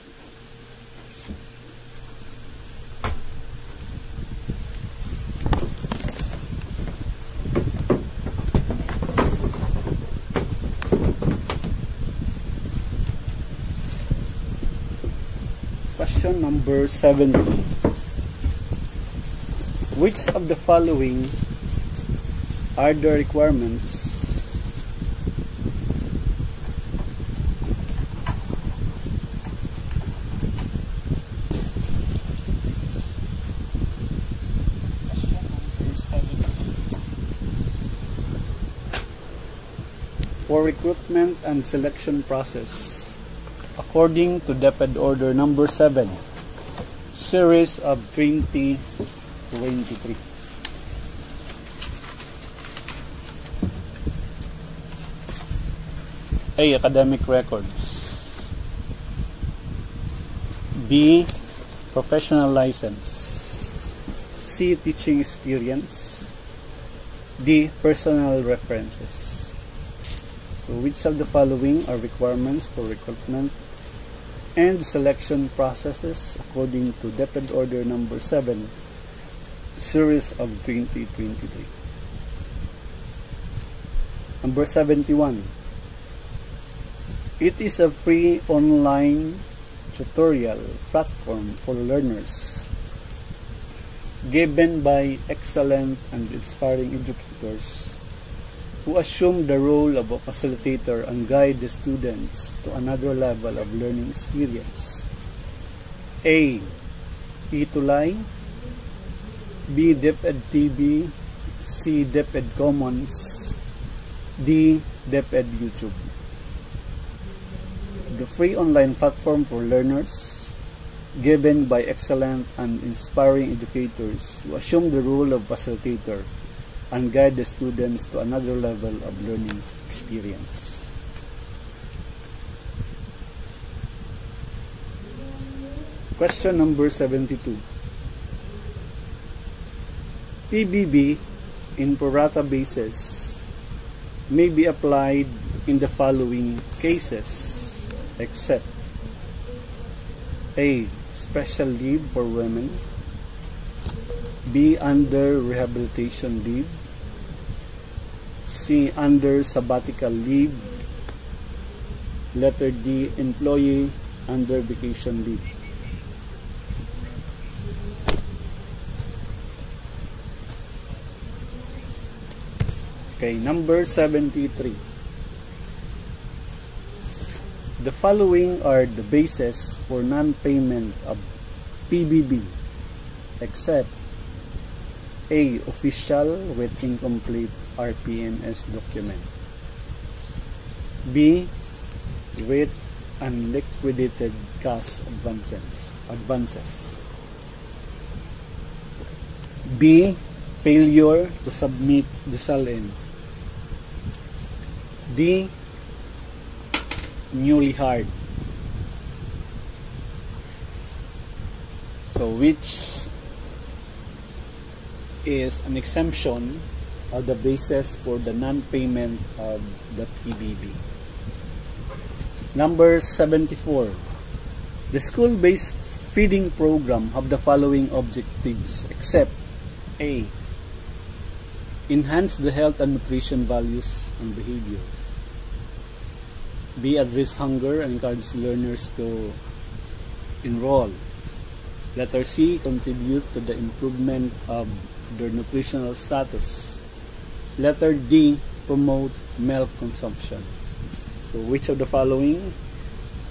Question number 70. Which of the following are the requirements for recruitment and selection process according to DepEd Order number 7, series of 2023? A. Academic records. B. Professional license. C. Teaching experience. D. Personal references. So which of the following are requirements for recruitment and selection processes according to DepEd Order Number 7, Series of 2023. Number 71. It is a free online tutorial platform for learners given by excellent and inspiring educators who assume the role of a facilitator and guide the students to another level of learning experience. A. eTulay, B. DepEd TV, C. DepEd Commons, D. DepEd YouTube. The free online platform for learners given by excellent and inspiring educators who assume the role of facilitator and guide the students to another level of learning experience. Question number 72. PBB in pro rata basis may be applied in the following cases, except A. Special leave for women, B. Under rehabilitation leave, C. Under sabbatical leave, letter D. Employee under vacation leave. Okay, number 73. The following are the bases for non-payment of PBB, except A. Official with incomplete RPNS document, B. With unliquidated cash advances, B. Failure to submit the SALN, D. Newly hired. So which is an exemption of the basis for the non-payment of the PBB. Number 74. The school-based feeding program have the following objectives, except A. Enhance the health and nutrition values and behaviors, B. Address hunger and encourage learners to enroll, letter C. Contribute to the improvement of their nutritional status, letter D. Promote milk consumption. So which of the following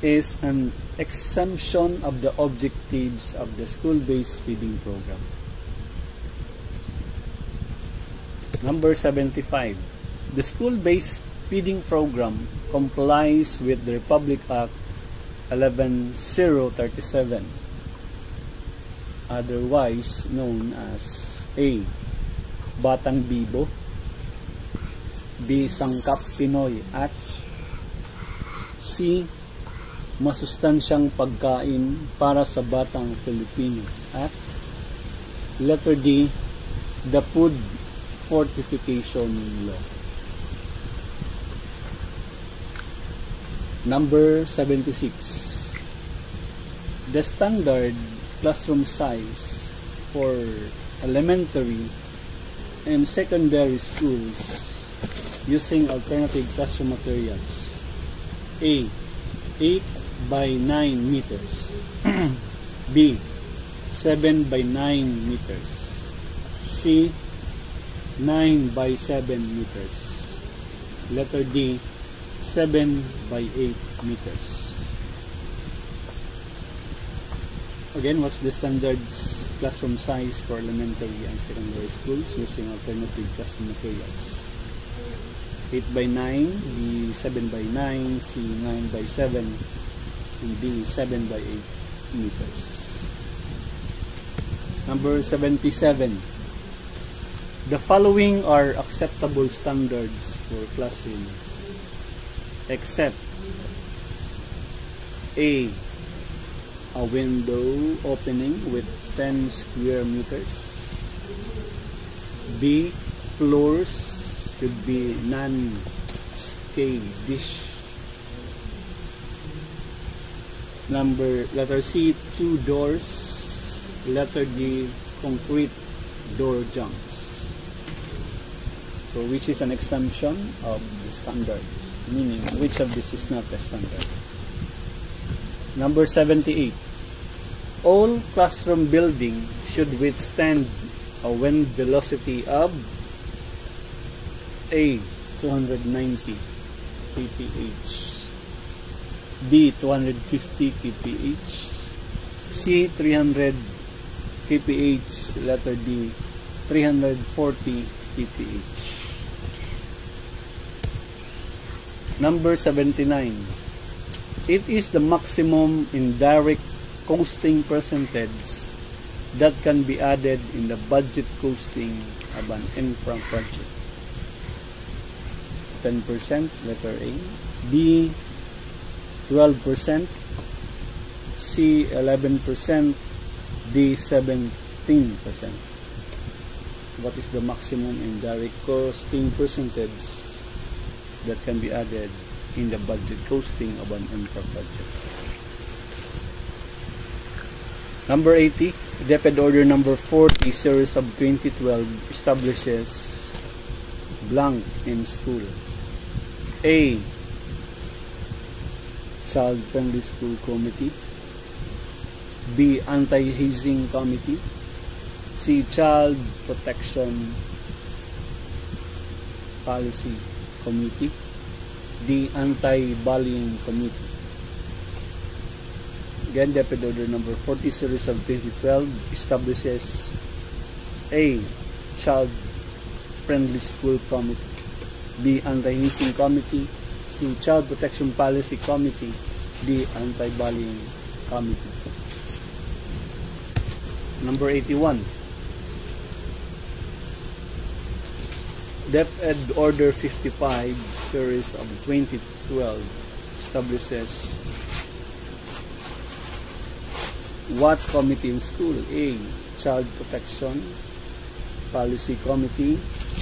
is an exemption of the objectives of the school-based feeding program? Number 75. The school-based feeding program complies with the Republic Act 11037, otherwise known as A. Batang Bibo, B. Sangkap Pinoy Act, C. Masustansyang Pagkain para sa Batang Filipino Act, letter D. The Food Fortification Law. Number 76. The standard classroom size for elementary and secondary schools using alternative classroom materials: A. 8 by 9 meters, B. 7 by 9 meters, C. 9 by 7 meters, letter D. 7 by 8 meters. Again, what's the standard classroom size for elementary and secondary schools using alternative classroom materials? 8 by 9, B. 7 by 9, C. 9 by 7, and D. 7 by 8 meters. Number 77. The following are acceptable standards for classroom, except A. A window opening with 10 square meters, B. Floors should be non-scale dish, Letter C, 2 doors. Letter D, concrete door jumps. So which is an exemption of the standard? Meaning, which of this is not a standard? Number 78. All classroom building should withstand a wind velocity of A, 290 kph, B, 250 kph, C, 300 kph, letter D, 340 kph. Number 79. It is the maximum indirect costing percentage that can be added in the budget costing of an infra project. 10%, letter A. B, 12%. C, 11%. D, 17%. What is the maximum indirect costing percentage that can be added in the budget costing of an infra project? Number 80, DepEd Order number 40, series of 2012 establishes blank in school. A, Child Friendly School Committee. B, Anti-Hazing Committee. C, Child Protection Policy Committee. D, Anti-Bullying Committee. Again, DepEd Order number 40, series of 2012 establishes A, Child Friendly School Committee. B, Anti-Hazing Committee. C, Child Protection Policy Committee. D, Anti-Bullying Committee. Number 81. DepEd Order 55, series of 2012 establishes what committee in school? A, Child Protection Policy Committee.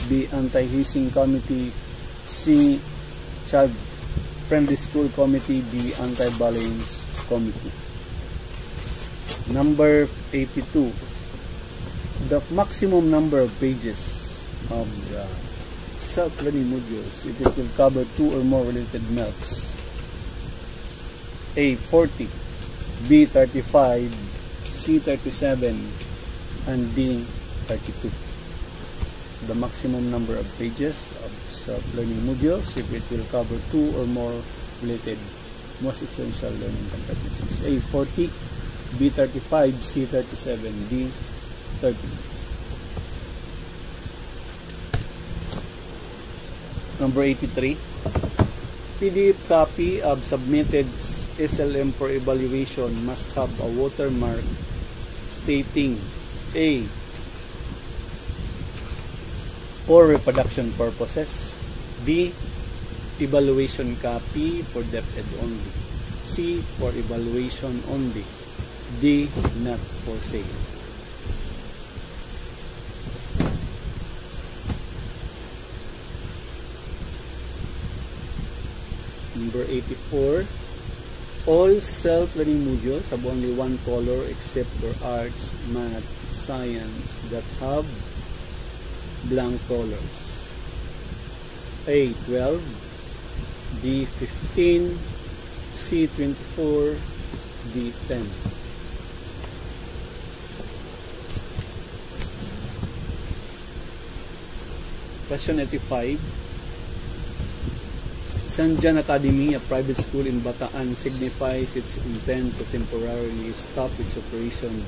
B, Anti-Hazing Committee. C, Child Friendly School Committee. D, Anti-Bullying Committee. Number 82. The maximum number of pages of the self-learning modules, it will cover 2 or more related MELCs. A, 40. B, 35, C, 37, and D, 32. The maximum number of pages of self-learning modules if it will cover 2 or more related most essential learning competencies. A, 40, B, 35, C, 37, D, 30. Number 83. PDF copy of submitted SLM for evaluation must have a watermark stating A, for reproduction purposes. B, evaluation copy for DepEd only. C, for evaluation only. D, not for sale. Number 84. All self-learning modules have only one color except for arts, math, science that have blank colors. A, 12, B, 15, C, 24, D, 10. Question 85. San Jan Academy, a private school in Bataan, signifies its intent to temporarily stop its operations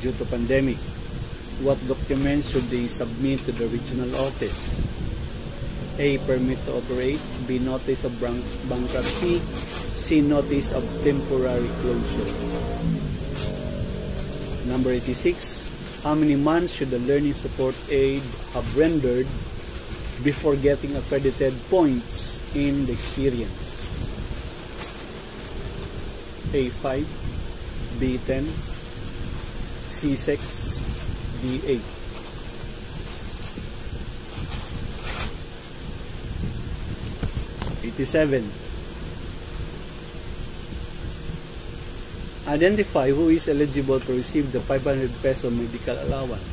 due to pandemic. What documents should they submit to the regional office? A, permit to operate. B, notice of bankruptcy. C, notice of temporary closure. Number 86. How many months should the learning support aid have rendered before getting accredited points in the experience? A, 5, B, 10, C, 6, D, 8. Identify who is eligible to receive the 500 peso medical allowance.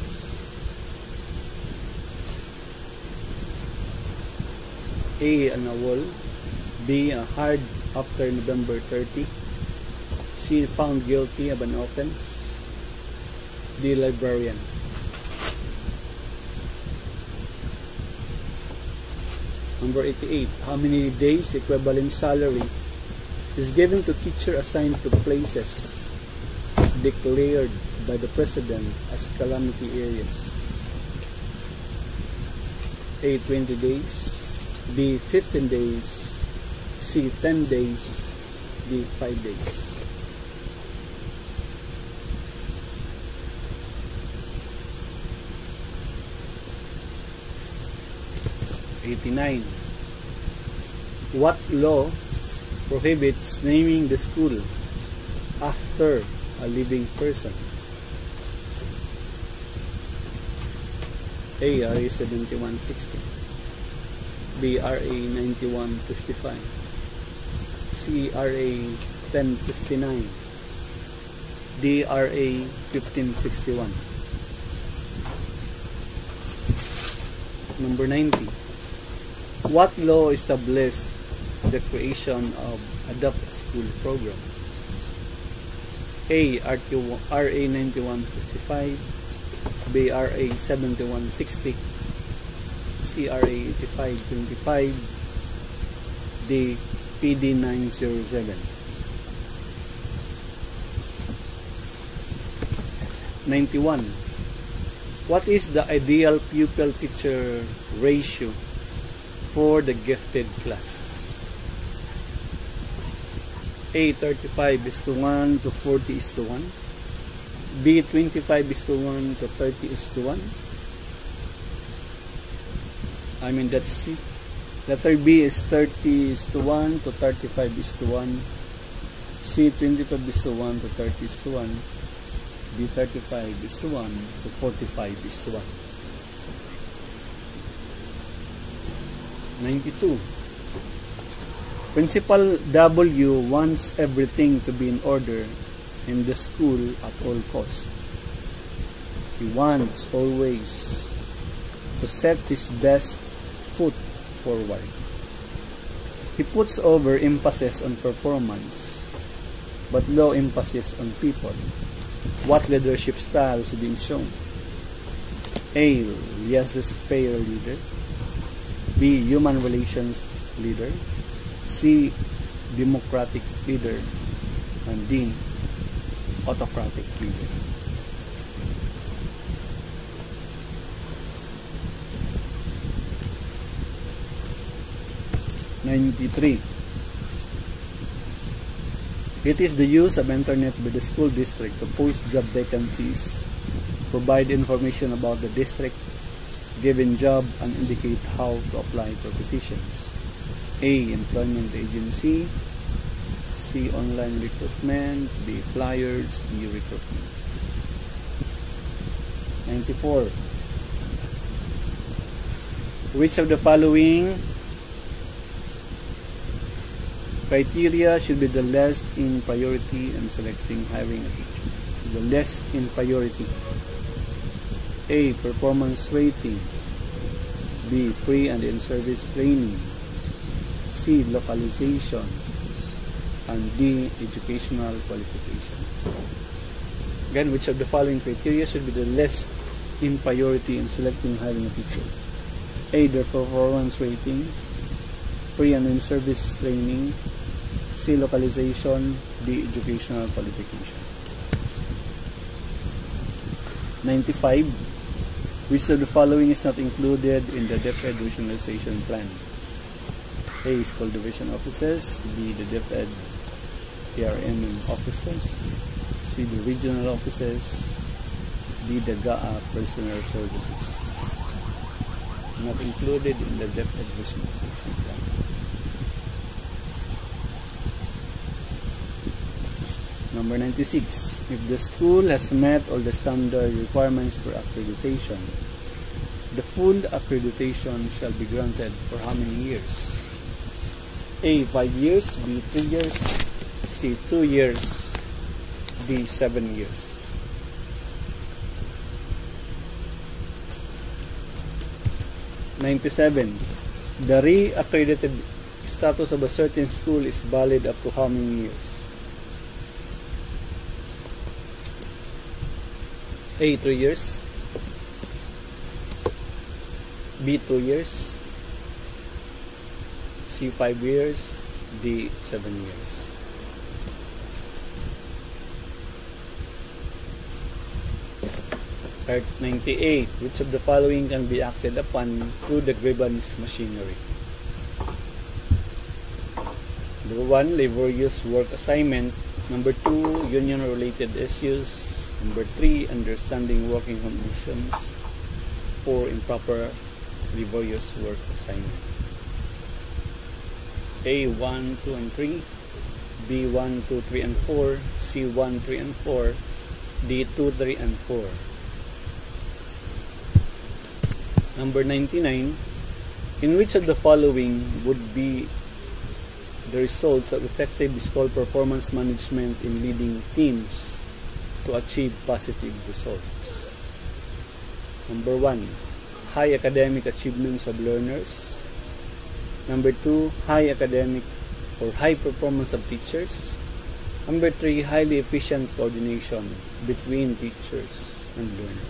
A. An awol. B. Hard after November 30. C. Found guilty of an offense. D. Librarian. Number 88. How many days equivalent salary is given to teacher assigned to places declared by the President as calamity areas? A. 20 days. B. 15 days. C. 10 days. D. 5 days. '89. What law prohibits naming the school after a living person? A. RA 7160. B. RA 9155. C. RA 1059. D. RA 1561. Number 90. What law established the creation of Adopt a School program? A. RA 9155. B. RA 7160. C. RA 8525. D. PD 907. 91. What is the ideal pupil-teacher ratio for the gifted class? A. 35:1 to 40:1. B. 25:1 to 30:1. That's C. Letter B is 30:1 to 35:1. C. 25:1 to 30:1. D. 35:1 to 45:1. 92. Principal W wants everything to be in order in the school at all costs. He wants always to set his best foot forward. He puts over emphasis on performance, but low emphasis on people. What leadership style is being shown? A. Laissez-faire leader. B. Human relations leader. C. Democratic leader. And D. Autocratic leader. '93. It is the use of internet by the school district to post job vacancies, provide information about the district given job, and indicate how to apply for positions. A. Employment agency. C. Online recruitment. D. Flyers. D. Recruitment. 94. Which of the following criteria should be the least in priority in selecting hiring a teacher? So the least in priority. A. Performance rating. B. Pre and in-service training. C. Localization. And D. Educational qualification. Again, which of the following criteria should be the least in priority in selecting hiring a teacher? A. Their performance rating. Pre and in-service training. C. Localization. D. Educational qualification. 95. Which of the following is not included in the DepEd regionalization plan? A. School division offices. B. The DepEd PRM offices. C. The regional offices. D. The GAA personnel services. Not included in the DepEd regionalization plan. Number 96. If the school has met all the standard requirements for accreditation, the full accreditation shall be granted for how many years? A. 5 years. B. 3 years. C. 2 years. D. 7 years. '97. The re-accredited status of a certain school is valid up to how many years? A. 3 years. B. 2 years. C. 5 years. D. 7 years. Part 98. Which of the following can be acted upon through the grievance machinery? Number 1, laborious work assignment. Number 2, union-related issues. Number 3, understanding working conditions. 4, improper laborious work assignment. A. 1, 2, and 3. B. 1, 2, 3, and 4. C. 1, 3, and 4. D. 2, 3, and 4. Number 99. In which of the following would be the results of effective school performance management in leading teams to achieve positive results? Number 1, high academic achievements of learners. Number 2, high academic or high performance of teachers. Number 3, highly efficient coordination between teachers and learners.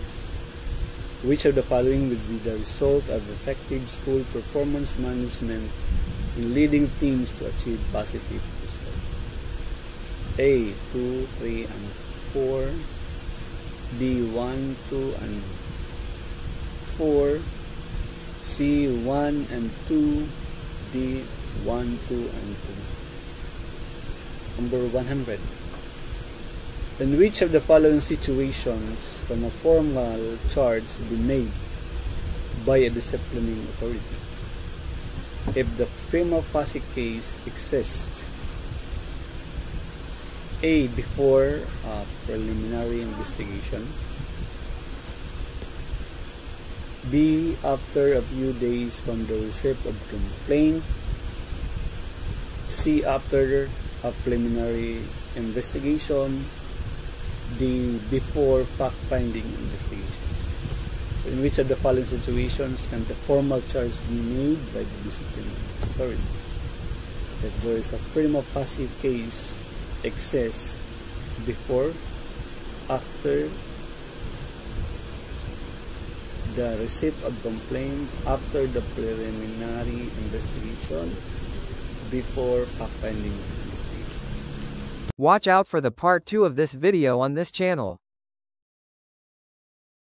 Which of the following would be the result of effective school performance management in leading teams to achieve positive results? A. 2, 3, and 4. B. 1, 2, and 4. C. 1 and 2. D. 1, 2, and 2. Number 100. In which of the following situations can a formal charge be made by a disciplining authority? If the prima facie case exists: A. Before preliminary investigation. B. After a few days from the receipt of complaint. C. After a preliminary investigation. D. Before fact-finding investigation. So in which of the following situations can the formal charge be made by the disciplinary authority? If there is a prima facie case exists before, after the receipt of complaint, after the preliminary investigation, before fact-finding investigation.
Watch out for the part 2 of this video on this channel.